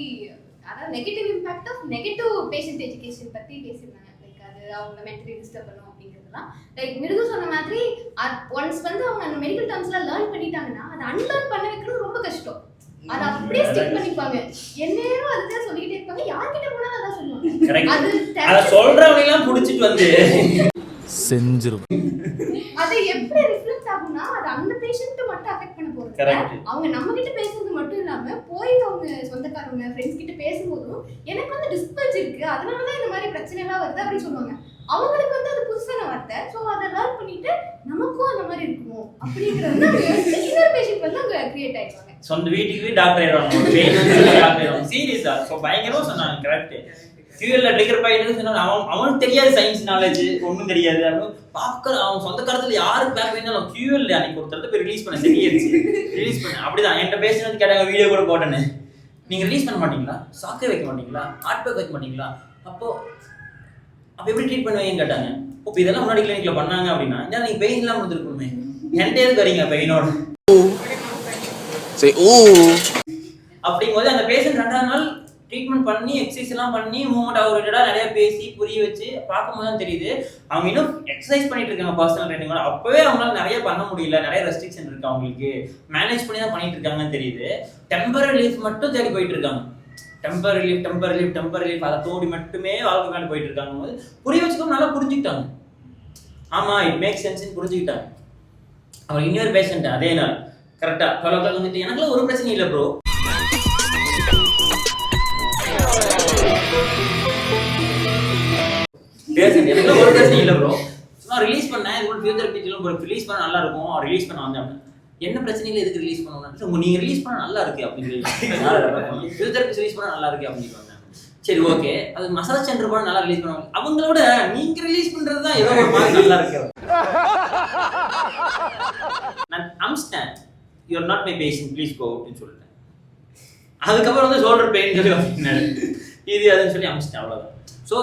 அதாவது negative impact of negative patient education பத்தி பேசிருந்தாங்க. லைக் அது அவங்க மென்டலி டிஸ்டர்ப் பண்ணும் அப்படிங்கிறதுலாம். லைக் மிருது சொன்ன மாதிரி ஒன்ஸ் வந்து அவங்க அந்த மெடிக்கல் டேர்ம்ஸ்லாம் லேர்ன் பண்ணிட்டாங்கன்னா அதை அன்லேர்ன் பண்ண வைக்கிறது ரொம்ப கஷ்டம். அது அப்படியே ஸ்டிக் பண்ணிப்பாங்க, என்னேரும் அதுதான் சொல்லிட்டே இருப்பாங்க, யார்கிட்ட போனாலும் அதான் சொல்லுவாங்க. அத சொல்றவங்க எல்லாம் புடிச்சிட்டு வந்து செஞ்சிரும். அது எப்படி ரிஃப்ளெக்ட் ஆகும்னா அது அந்த பேஷண்ட் மட்டும் அஃபெக்ட் பண்ண போறது. அவங்க நம்ம கிட்ட பேசுறது மட்டும் இல்லாம போய் அவங்க சொந்தக்காரங்க ஃப்ரெண்ட்ஸ் கிட்ட பேசும்போதும் எனக்கு வந்து டிஸ்பல்ஸ் இருக்கு, அதனாலதான் இந்த மாதிரி பிரச்சனை எல்லாம் வருது அப்படின்னு சொல்லுவாங்க. அவங்களுக்கு வந்து அது புதுசான வார்த்தை. ஸோ அதை லேர்ன் பண்ணிட்டு நமக்கும் அந்த மாதிரி இருக்குமோ அப்படிங்கிறது இன்னொரு பேஷண்ட் வந்து அங்கே கிரியேட் ஆயிடுவாங்க. சொந்த வீட்டுக்கு டாக்டர் ஆயிடுவாங்க, டாக்டர் ஆயிடுவாங்க. சீரியஸா ஸோ பயங்கரமா சொன்னாங்க. கரெக்ட். QL ட்ரிகர் பாயிண்ட் சொன்னா அவனுக்கு தெரியாது சயின்ஸ் நாலேஜ் ஒன்றும் தெரியாது. அவன் சொந்த காலத்துல யாருக்கு பேக் வேணாலும் QL அன்னைக்கு ஒருத்தர் போய் ரிலீஸ் பண்ண சரியாயிருச்சு. ரிலீஸ் பண்ண அப்படிதான் என்கிட்ட பேசினது கேட்டாங்க, வீடியோ கூட போட்டேன்னு. நீங்க ரிலீஸ் பண்ண மாட்டீங்களா, சாக்கே வைக்க மாட்டீங்களா, ஆர்ட் பேக் வைக்க மாட்டீங்களா, அப்போ எப்படி ட்ரீட் பண்ணுவீங்கன்னு கேட்டாங்க. இப்போ இதெல்லாம் முன்னாடி கிளினிக்ல பண்ணாங்க அப்படின்னா ஏன்னா நீங்க பெயின் இல்லாம இருந்திருக்கணுமே, என்கிட்ட எதுக்கு வரீங்க பெயினோட அப்படிங்கும்போது அந்த பேஷண்ட் 2ஆவது நாள் ட்ரீட்மெண்ட் பண்ணி எக்ஸசைஸ் எல்லாம் பண்ணி மூவ்மெண்ட் ஓரியன்டா நிறைய பேசி புரிய வச்சு பார்க்கும்போது தான் தெரியுது அவங்க இன்னும் எக்ஸசைஸ் பண்ணிட்டு இருக்காங்க பர்சனல் ட்ரைனிங். அப்பவே அவங்களால நிறைய பண்ண முடியல, நிறைய ரெஸ்ட்ரிக்ஷன் இருக்கு அவங்களுக்கு, மேனேஜ் பண்ணி தான் பண்ணிட்டு இருக்காங்கன்னு தெரியுது. டெம்பரரி ரிலீஃப் மட்டும் தேடி போயிட்டு இருக்காங்க. டெம்பரரி ரிலீஃப் அதை தோடி மட்டுமே வாழ்க்கை மேலே போயிட்டு இருக்காங்க போது புரிய வச்சுக்கோ நல்லா புரிஞ்சுக்கிட்டாங்க. ஆமா இட் மேக் சென்ஸ்ன்னு புரிஞ்சுக்கிட்டாங்க. அவர் இன்னொரு பேஷண்ட் அதே நாள் கரெக்டா 12 o'clock வந்துட்டு எனக்குலாம் ஒரு பிரச்சனை இல்லை ப்ரோ, எனக்குலாம் ஒரு பிரச்சனை இல்லை ப்ரோ, சும்மா ரிலீஸ் பண்ணேன் ஃபிசியோதெரபிலாம் ரிலீஸ் பண்ண நல்லா இருக்கும், ரிலீஸ் பண்ண வந்தேன். என்ன பிரச்சனையில் எதுக்கு ரிலீஸ் பண்ணணும், நீங்க ரிலீஸ் பண்ண நல்லா இருக்கு அப்படின்னு ஃபிசியோதெரபி ரிலீஸ் பண்ண நல்லா இருக்கு அப்படின்னு சொன்னாங்க. சரி ஓகே, அது மசாஜ் சென்டர் போன நல்லா ரிலீஸ் பண்ணுவாங்க, அவங்களோட நீங்க ரிலீஸ் பண்றது தான் ஏதோ ஒரு மாதிரி நல்லா இருக்கு. நான் அம்ஸ்டேன் you are not my patient please go அப்படின்னு சொல்லிட்டேன். அதுக்கப்புறம் வந்து ஷோல்டர் பெயின் சொல்லி அப்படின்னாரு இது அதுன்னு சொல்லி அம்ஸ்டேன், அவ்வளோதான். ஸோ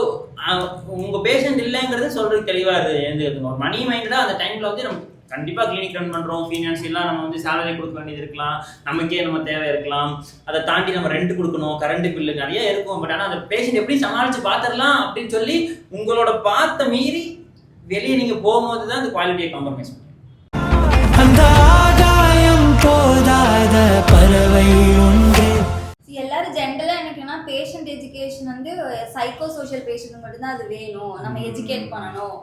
உங்கள் பேஷண்ட் இல்லைங்கிறது சொல்கிறது தெளிவாக எழுந்துக்கணும். ஒரு மணி மைண்டடாக அந்த டைமில் வந்து நம்ம கண்டிப்பாக கிளினிக் ரன் பண்ணுறோம், ஃபினான்ஷியலாக நம்ம வந்து சேலரி கொடுக்க வேண்டியது இருக்கலாம், நமக்கே நம்ம தேவை இருக்கலாம், அதை தாண்டி நம்ம ரெண்ட் கொடுக்கணும், கரண்ட் பில்லு நிறைய இருக்கும். பட் ஆனால் அந்த பேஷண்ட் எப்படி சமாளித்து பார்த்துடலாம் அப்படின்னு சொல்லி உங்களோட பார்த்த மீறி வெளியே நீங்கள் போகும்போது தான் அந்த குவாலிட்டியை காம்ப்ரமைஸ் பண்ணும். எல்லாரும் ஜென்ரலா என்னன்னா பேஷண்ட் எஜுகேஷன் வந்து சைக்கோ சோஷியல் பேஷண்ட் மட்டும்தான் அது வேணும், நம்ம எஜுகேட் பண்ணணும்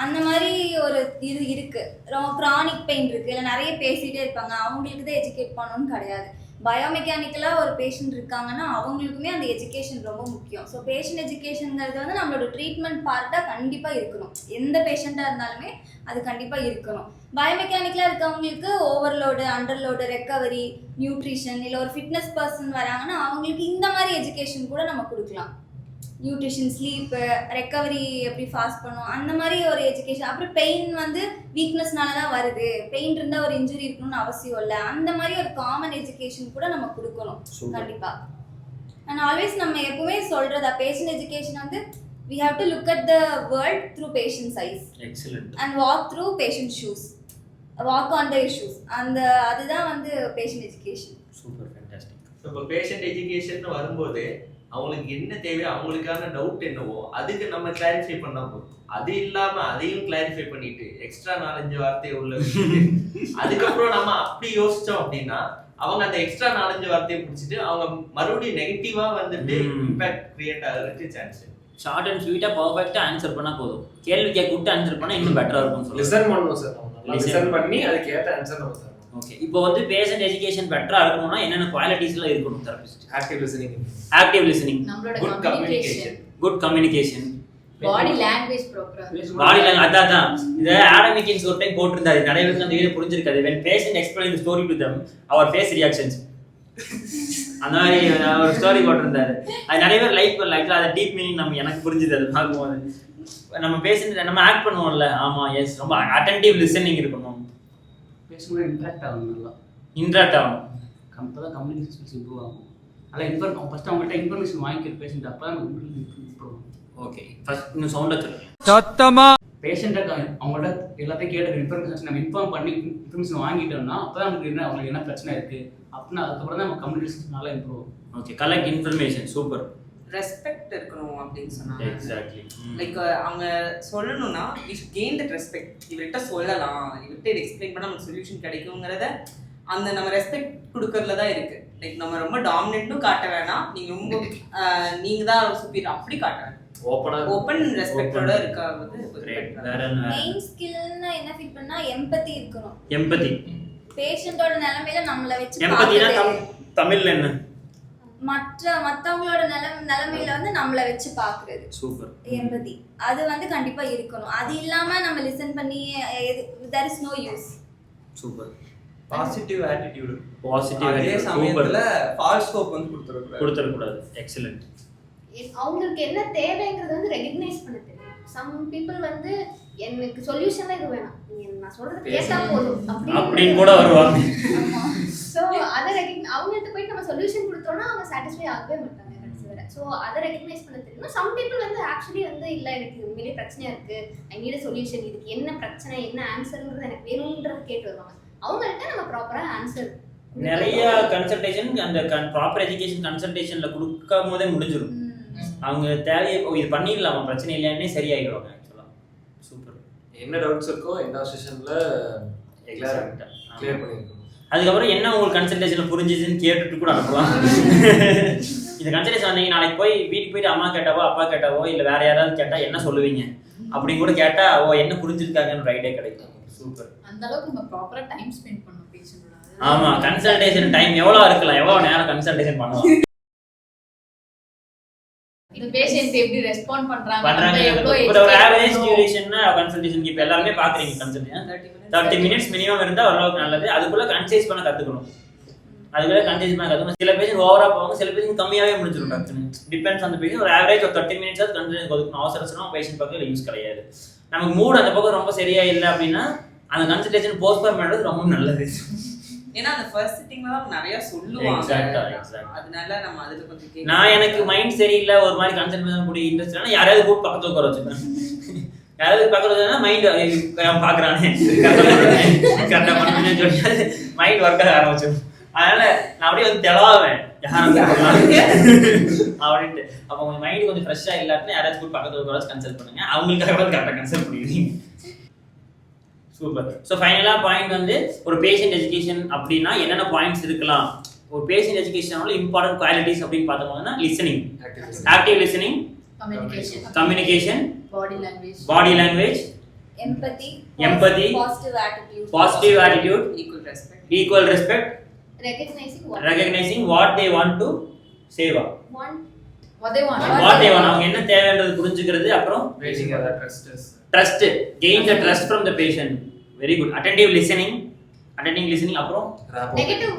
அந்த மாதிரி ஒரு இது இருக்கு. ரொம்ப க்ரானிக் பெயின் இருக்கு, இல்லை நிறைய பேசிட்டே இருப்பாங்க, அவங்களுக்கு தான் எஜுகேட் பண்ணணும்னு கிடையாது. பயோமெக்கானிக்கலாக ஒரு பேஷண்ட் இருக்காங்கன்னா அவங்களுக்குமே அந்த எஜுகேஷன் ரொம்ப முக்கியம். ஸோ பேஷண்ட் எஜுகேஷனுங்கிறது வந்து நம்மளோட ட்ரீட்மெண்ட் பார்ட்டாக கண்டிப்பாக இருக்கணும். எந்த பேஷண்ட்டாக இருந்தாலுமே அது கண்டிப்பாக இருக்கணும். பயோமெக்கானிக்கலாக இருக்கவங்களுக்கு ஓவர்லோடு, அண்டர்லோடு, ரெக்கவரி, நியூட்ரிஷன், இல்லை ஒரு ஃபிட்னஸ் பர்சன் வராங்கன்னா அவங்களுக்கு இந்த மாதிரி எஜுகேஷன் கூட நம்ம கொடுக்கலாம். நியூட்ரிஷன், ஸ்லீப்பு, ரெக்கவரி எப்படி ஃபாஸ்ட் பண்ணும் அந்த மாதிரி ஒரு எஜுகேஷன். அப்புறம் பெயின் வந்து வீக்னஸ்னால தான் வருது, பெயின் இருந்தால் ஒரு இன்ஜுரி இருக்கணும்னு அவசியம் இல்லை, அந்த மாதிரி ஒரு காமன் எஜுகேஷன் கூட நம்ம கொடுக்கணும் கண்டிப்பாக. அண்ட் ஆல்வேஸ் நம்ம எப்பவுமே சொல்கிறதா பேஷண்ட் எஜுகேஷன் வந்து we have to look at the world through patient's eyes. Excellent. And walk through patient's shoes. Walk on their shoes. And அதுதான் வந்து patient education. Super fantastic. இப்போ பேஷண்ட் எஜுகேஷன் வரும்போது அவங்களுக்கு என்ன தேவையோ அவங்களுக்கான டவுட் என்னவோ அதுக்கு நம்ம கிளாரிஃபை பண்ணா போதும். அது இல்லாம அதையும் கிளாரிஃபை பண்ணிட்டு எக்ஸ்ட்ரா 4-5 வார்த்தை உள்ள அதுக்கப்புறம் நம்ம அப்படி யோசிச்சோம் அப்படின்னா அவங்க அந்த எக்ஸ்ட்ரா 4-5 வார்த்தையை பிடிச்சிட்டு அவங்க மறுபடியும் நெகட்டிவா வந்துட்டு இம்பாக்ட் கிரியேட் ஆகிறதுக்கு சான்ஸ். ஷார்ட் அண்ட் ஸ்வீட்டா பர்ஃபெக்ட்டா ஆன்சர் பண்ணா போதும். கேள்வி கூப்பிட்டு ஆன்சர் பண்ணா இன்னும் பெட்டரா இருக்கும். லிசன் பண்ணணும் சார், லிசன் பண்ணி அதுக்கு ஏத்த ஆன்சர் நம்ம தரணும். ஓகே, இப்போ வந்து பேஷண்ட் எஜுகேஷன் பெட்டரா இருக்கணும்னா என்னென்ன குவாலிட்டிஸ்லாம் இருக்கணும் தெரபிஸ்ட்? ஆக்டிவ் லிசனிங், நம்மளோட good communication, good communication, body language ப்ராப்பரா, பாடி லாங்குவேஜ். அதான் இத ஆடம் மிக்கின்ஸ் ஒரு டைம் போட்டுருந்தாரு, நிறைய பேருக்கு அந்த video புரிஞ்சிருக்காது. when patient explain the story to them our face reactions அந்த மாதிரி ஒரு ஸ்டோரி போட்டிருந்தாரு. அது நிறைய பேர் லைக் பண்ணல. அது டீப் மீனிங் நம்ம எனக்கு புரிஞ்சுது. அது பார்க்கும்போது நம்ம பேஷண்ட் நம்ம ஆக்ட் பண்ணுவோம்ல, ஆமா எஸ் ரொம்ப அட்டென்டிவ் லிசனிங் இருக்கணும், பேசும்போது இன்ட்ராக்ட் ஆகணும், நல்லா இன்ட்ராக்ட் ஆகணும். அப்போ தான் கம்யூனிகேஷன் ஸ்கில்ஸ் இம்ப்ரூவ் ஆகும். நல்லா ஃபஸ்ட்டு அவங்கள்ட்ட இன்ஃபர்மேஷன் வாங்கிக்கிற பேஷண்ட் அப்போ தான் இம்ப்ரூவ் ஆகும். ஓகே, ஃபர்ஸ்ட் இன்னும் சவுண்டாக சொல்லுங்க. சத்தமா பேஷண்ட்டை அவங்கள்ட்ட எல்லாத்தையும் கேட்டு இன்ஃபர்மேஷன் நம்ம இன்ஃபார்ம் பண்ணி இன்ஃபர்மேஷன் வாங்கிட்டோம்னா அப்போ தான் நமக்கு என்ன அவங்களுக்கு என்ன பிரச்சனை இருக்குது அப்படின்னு அதுக்கப்புறம் தான் நம்ம கம்யூனிகேஷன் நல்லா இம்ப்ரூவ் ஆகும். Okay, collect information. Super. Respect இருக்கணும் அப்படின்னு சொன்னாங்க. எக்ஸாக்ட்லி. லைக் அவங்க சொல்லணும்னா we should gain that respect. இவர்கிட்ட சொல்லலாம், இவர்கிட்ட இதை எக்ஸ்பிளைன் பண்ணால் நமக்கு சொல்யூஷன் கிடைக்குங்கிறத அந்த நம்ம ரெஸ்பெக்ட் கொடுக்கறதுல தான் இருக்கு. லைக் நம்ம ரொம்ப டாமினன்ட்டும் காட்ட வேணாம், நீங்க ரொம்ப நீங்க தான் சுப்பீரியர் அப்படி காட்ட வேணாம். ஓப்பன் ரெஸ்பெக்டோட இருக்காது. மெயின் ஸ்கில்னா என்ன ஃபீல் பண்ணா எம்பதி இருக்கணும். எம்பதி பேஷண்டோட நிலைமையில நம்மள வச்சு எம்பதினா தமிழ்ல என்ன? மற்றவங்களோட நிலைமையில வந்து நம்மள வச்சு பாக்குறது. சூப்பர். எம்பதி அது வந்து கண்டிப்பா இருக்கணும். அது இல்லாம நம்ம லிசன் பண்ணி there is no use. Super. Positive attitude. Positive அதே சமயத்துல ஃபால்ஸ் ஹோப் வந்து கொடுத்துற கூடாது. எக்ஸலென்ட். அவங்களுக்கு என்ன தேவைங்கிறது வந்து ரெகக்னைஸ் பண்ண தெரியும். சம் பீப்புள் வந்து எனக்கு சொல்யூஷன்லாம் இது வேணாம், நீங்க நான் சொல்றது கேட்டா போதும் அப்படின்னு கூட வருவாங்க. ஸோ அதை அவங்கள்ட்ட போயிட்டு நம்ம சொல்யூஷன் கொடுத்தோம்னா அவங்க சாட்டிஸ்ஃபை ஆகவே மாட்டாங்க. ஸோ அதை ரெகக்னைஸ் பண்ண தெரியும். சம் பீப்புள் வந்து ஆக்சுவலி வந்து இல்லை எனக்கு உண்மையிலே பிரச்சனையா இருக்கு, ஐ நீட் சொல்யூஷன், இதுக்கு என்ன பிரச்சனை என்ன ஆன்சருங்கிறது எனக்கு வேணும்ன்றது கேட்டு வருவாங்க. அவங்கள்ட்ட நம்ம ப்ராப்பராக ஆன்சர் நிறைய கன்சல்டேஷன் அந்த ப்ராப்பர் எஜுகேஷன் கன்சல்டேஷன்ல கொடுக்கும் போதே முடிஞ்சிடும். அவங்க தேவையை இது பண்ணிடலாமா பிரச்சனை இல்லையானே சரியாயிடுவாங்க. ஆக்சுவலாக சூப்பர். என்ன டவுட்ஸ் இருக்கோ என்ன செஷன்ல கிளியர் பண்ணிருக்கோம். அதுக்கப்புறம் என்ன உங்களுக்கு கன்சல்டேஷன்ல புரிஞ்சுதுன்னு கேட்டுட்டு கூட அனுப்பலாம். இந்த கன்சல்டேஷன் வந்தீங்க நாளைக்கு போய் வீட்டுக்கு போயிட்டு அம்மா கேட்டாவோ அப்பா கேட்டாவோ இல்லை வேற யாராவது கேட்டா என்ன சொல்லுவீங்க அப்படின்னு கூட கேட்டா என்ன புரிஞ்சிருக்காங்கன்னு ஐடியா கிடைக்கும். சூப்பர். அந்த அளவுக்கு நம்ம ப்ராப்பரா டைம் ஸ்பெண்ட் பண்ணணும் பேஷண்டோட. ஆமா, கன்சல்டேஷன் டைம் எவ்வளவு இருக்கலாம், எவ்வளவு நேரம் கன்சல்டேஷன் பண்ணலாம், இந்த பேஷண்ட் எப்படி ரெஸ்பாண்ட் பண்றாங்க ஒரு ஆவரேஜ் டியூரேஷன்னா கன்சல்டேஷனுக்கு இப்போ எல்லாருமே பாக்குறீங்க கன்சல்டேஷன் 30 மினிட்ஸ் மினிமம் இருந்தா ஓரளவுக்கு நல்லது. அதுக்குள்ள கன்சைஸ் பண்ண கத்துக்கணும். அதுக்குள்ள கன்சைஸ் பண்ண கத்துக்கணும். சில பேஷண்ட் ஓவரா போவாங்க, சில பேஷண்ட் கம்மியாவே முடிஞ்சிடும் டக்குன்னு. Depends on the patient. ஒரு ஆவரேஜ் ஒரு 30 மினிட்ஸ் கன்சல்டேஷன் ஒதுக்கணும். அவசரமா பேஷண்ட் பக்கம் யூஸ் கிடையாது. நமக்கு மூட் அந்த பக்கம் ரொம்ப சரியா இல்லை அப்படின்னா அந்த கன்சல்டேஷன் போஸ்ட்போன் பண்றது ரொம்ப நல்லது. ஏன்னா அந்த ஃபர்ஸ்ட் சிட்டிங்ல தான் நிறைய சொல்லுவாங்க. அதனால நம்ம அதுல கொஞ்சம் நான் எனக்கு மைண்ட் சரியில்லை ஒரு மாதிரி கன்சல்ட் பண்ண கூடிய இன்ட்ரெஸ்ட் இல்லைன்னா யாராவது கூட பக்கத்துல உட்கார வச்சுப்பேன். யாராவது பக்கத்துல மைண்ட் பாக்குறானே கரெக்டா பண்ணணும்னு சொல்லி மைண்ட் ஒர்க் ஆக ஆரம்பிச்சிடும். அதனால நான் அப்படியே வந்து தெளிவாவேன் அப்படின்ட்டு. அப்போ உங்க மைண்ட் கொஞ்சம் ஃப்ரெஷ்ஷா இல்லாட்டினா யாராவது கூட பக்கத்துல உட்கார வச்சு கன்சல்ட் பண்ணுங்க. அவங்களுக்காக கரெக்டாக கன்சல்ட் பண்ணிடுவீங்க. சூப்பர். ஸோ ஃபைனலாக பாயிண்ட் வந்து ஒரு பேஷண்ட் எஜுகேஷன் அப்படின்னா என்னென்ன பாயிண்ட்ஸ் இருக்கலாம். ஒரு பேஷண்ட் எஜுகேஷனோட இம்பார்ட்டன்ட் குவாலிட்டிஸ் அப்படின்னு பார்த்தோம்னா listening, active listening, communication, body language, empathy, positive attitude, equal respect, recognizing what they want to say, what they want அவங்க என்ன தேவைன்றது புரிஞ்சுக்கிறது. அப்புறம் trust, gain the trust from the patient. Very good. attentive listening, அப்புறம் negative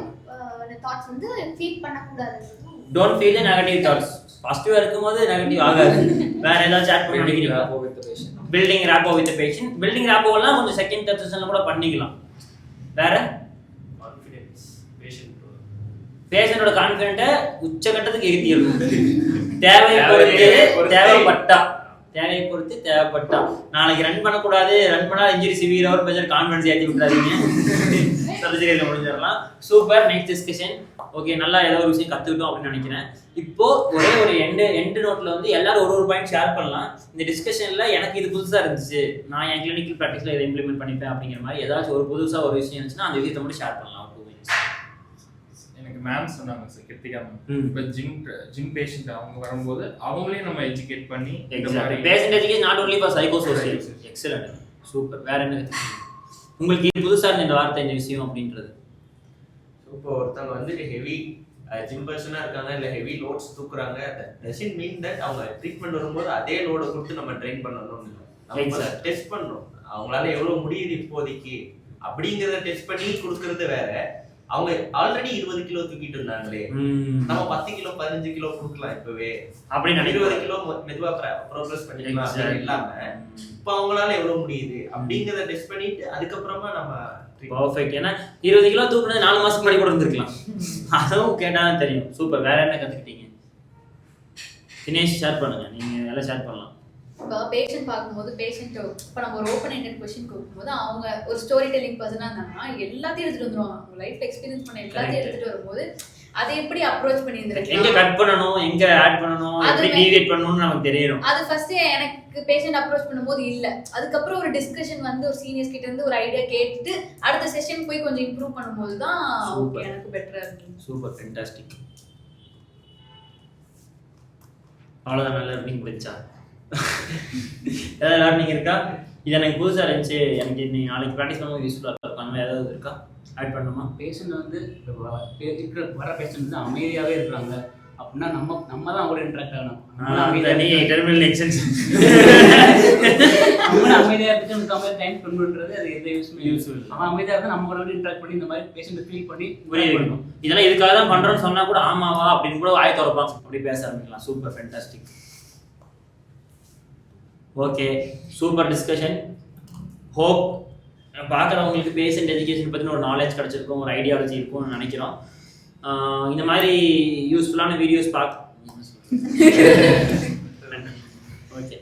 thoughts வந்து feel பண்ண கூடாது. don't feel the negative thoughts. பாசிட்டிவா இருக்கும்போது நெகட்டிவ் ஆகாது. வேற ஏதாவது சாட் பண்ணி நினைக்கிறீங்க. building rapport with the patient. building rapport எல்லாம் கொஞ்சம் செகண்ட் தேர்ட் செஷன்ல கூட பண்ணிக்கலாம். வேற பேஷண்டோட கான்ஃபிடென்ட்டை உச்சகட்டத்துக்கு ஏற்றிடணும். தேவையை பொறுத்து தேவைப்பட்டா நாளைக்கு ரன் பண்ணக்கூடாது, ரன் பண்ணா injury severe are patient confidence ஏற்றி விட்டுறாதீங்க. சர்ஜரியில் முடிஞ்சிடலாம். சூப்பர். Next discussion. ஓகே, நல்லா ஏதோ ஒரு விஷயம் கற்றுக்கிட்டோம் அப்படின்னு நினைக்கிறேன். இப்போ ஒரே ஒரு எண்டு நோட்டில் வந்து எல்லாரும் ஒரு பாயிண்ட் ஷேர் பண்ணலாம். இந்த டிஸ்கஷனில் எனக்கு இது புதுசாக இருந்துச்சு, நான் என் கிளினிக்கல் ப்ராக்டிஸில் இதை இம்ப்ளிமெண்ட் பண்ணிப்பேன் அப்படிங்கிற மாதிரி ஏதாச்சும் ஒரு புதுசாக ஒரு விஷயம் இருந்துச்சுன்னா அந்த விஷயத்தை மட்டும் ஷேர் பண்ணலாம். எனக்கு மேம் சொன்னாங்க சார், கிருத்திகா மேம். இப்போ ஜிம் பேஷண்ட் அவங்க வரும்போது அவங்களே நம்ம எஜுகேட் பண்ணி patient education not only for psychosocial. Excellent. Super. வேற என்ன உங்களுக்கு புதுசாக இருந்த இந்த வார்த்தை இந்த விஷயம் அப்படின்றது? இப்போ ஒருத்தவங்க வந்து ஹெவி ஜிம் பர்சனாக இருக்காங்க, இல்லை ஹெவி லோட்ஸ் தூக்குறாங்க, டசன்ட் மீன் தட் அவங்க ட்ரீட்மெண்ட் வரும்போது அதே லோடை கொடுத்து நம்ம ட்ரெயின் பண்ணணும்னு இல்லை. நம்ம டெஸ்ட் பண்ணுறோம் அவங்களால எவ்வளோ முடியுது இப்போதைக்கு அப்படிங்கிறத டெஸ்ட் பண்ணி கொடுக்கறது வேற. அவங்க ஆல்ரெடி 20 கிலோ தூக்கிட்டு இருந்தாங்களே, நம்ம 10 கிலோ 15 கிலோ கொடுக்கலாம் இப்பவே அப்படின்னு 20 கிலோ மெதுவா ப்ரோக்ரஸ் பண்ணிக்கலாம் இல்லாம இப்போ அவங்களால எவ்வளவு முடியுது அப்படிங்கிறத டெஸ்ட் பண்ணிட்டு அதுக்கப்புறமா நம்ம பர்ஃபெக்ட். ஏன்னா 20 கிலோ தூக்குனது 4 மாசத்துக்கு முன்னாடி கூட இருந்திருக்கலாம். அதுவும் கேட்டாலும் தெரியும். சூப்பர். வேற என்ன கத்துக்கிட்டீங்க? தினேஷ் ஷேர் பண்ணுங்க. நீங்க எல்லாம் ஷேர் பண்ணலாம். இப்போ பேஷண்ட் பார்க்கும்போது பேஷண்ட் இப்போ நம்ம ஒரு ஓப்பன் எண்டட் கொஸ்டின் கொடுக்கும்போது அவங்க ஒரு ஸ்டோரி டெல்லிங் பர்சனாக இருந்தாங்கன்னா எல்லாத்தையும் எடுத்துட்டு வந்துருவாங்க. அவங்க லைஃப் எக்ஸ்பீரியன்ஸ் பண்ண எல்லாத்தையும் எடுத்துட்டு வரும்போது அதை எப்படி அப்ரோச் பண்ணி இருந்திருக்கீங்க, எங்க கட் பண்ணணும், எங்க ஆட் பண்ணணும், எப்படி டீவியேட் பண்ணணும்னு நமக்கு தெரியணும். அது ஃபர்ஸ்ட் எனக்கு பேஷண்ட் அப்ரோச் பண்ணும்போது இல்ல, அதுக்கப்புறம் ஒரு டிஸ்கஷன் வந்து ஒரு சீனியர்ஸ் கிட்ட இருந்து ஒரு ஐடியா கேட்டு அடுத்த செஷன் போய் கொஞ்சம் இம்ப்ரூவ் பண்ணும்போது தான் ஓகே எனக்கு பெட்டரா இருக்கு. சூப்பர். ஃபேண்டாஸ்டிக். அவ்வளோதான். நல்ல லேர்னிங் முடிச்சா ஏதாவது லேர்னிங் இருக்கா? இது எனக்கு புதுசாக இருந்துச்சு, எனக்கு இன்னைக்கு நாளைக்கு ப்ராக்டிஸ் பண்ணும்போது யூஸ்ஃபுல்லாக இருக்கும். அந்த மாதிரி ஏதாவது இருக்கா ஆட் பண்ணணுமா? பேஷண்ட் வந்து வர பேஷண்ட் வந்து அமைதியாகவே இருக்கிறாங்க அப்படின்னா நம்ம தான் அவங்களோட இன்ட்ராக்ட் ஆகணும். டெர்மினல் எக்ஸ்டென்ஷன் நம்மளும் அமைதியா இருக்கு அந்த கம்பெனி டைம் ஸ்பெண்ட் பண்றது அது எந்த யூஸ்ஃபுல். அவன் அமைதியா இருந்தா நம்ம கூட இன்டராக்ட் பண்ணி இந்த மாதிரி பேஷண்ட் ஃபீல் பண்ணி பண்ணணும். இதெல்லாம் இதுக்காக தான் பண்றோம்னு சொன்னா கூட ஆமாவா அப்படின்னு கூட வாய் திறப்பாங்க. அப்படி பேச ஆரம்பிக்கலாம். Super fantastic. Okay, super discussion. Hope பார்க்குறவங்களுக்கு பேஷண்ட் எஜுகேஷன் பற்றின ஒரு நாலேஜ் கிடச்சிருக்கும், ஒரு ஐடியாலஜி இருக்கும்னு நினைக்கிறோம். இந்த மாதிரி யூஸ்ஃபுல்லான வீடியோஸ் ஓகே.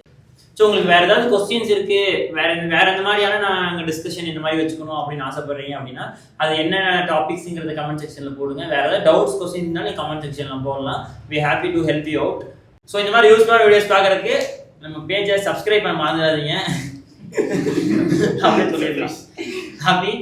ஸோ உங்களுக்கு வேறு ஏதாவது கொஸ்டின்ஸ் இருக்குது, வேறு இந்த மாதிரியான நாங்கள் டிஸ்கஷன் இந்த மாதிரி வச்சுக்கணும் அப்படின்னு ஆசைப்படுறீங்க அப்படின்னா அது என்ன டாபிக்ஸுங்கிறத கமெண்ட் செக்ஷனில் போடுங்க. வேறு ஏதாவது டவுட்ஸ் கொஸ்டின்ஸ்னாலும் நீங்கள் கமெண்ட் செக்ஷனில் போடலாம். We happy to help you out. So இந்த மாதிரி யூஸ்ஃபுல்லான வீடியோஸ் பார்க்குறதுக்கு நம்ம பேஜை சப்ஸ்கிரைப் பண்ண மறந்துடாதீங்க. அப்படியே சொல்லிடலாம். ஹாப்பி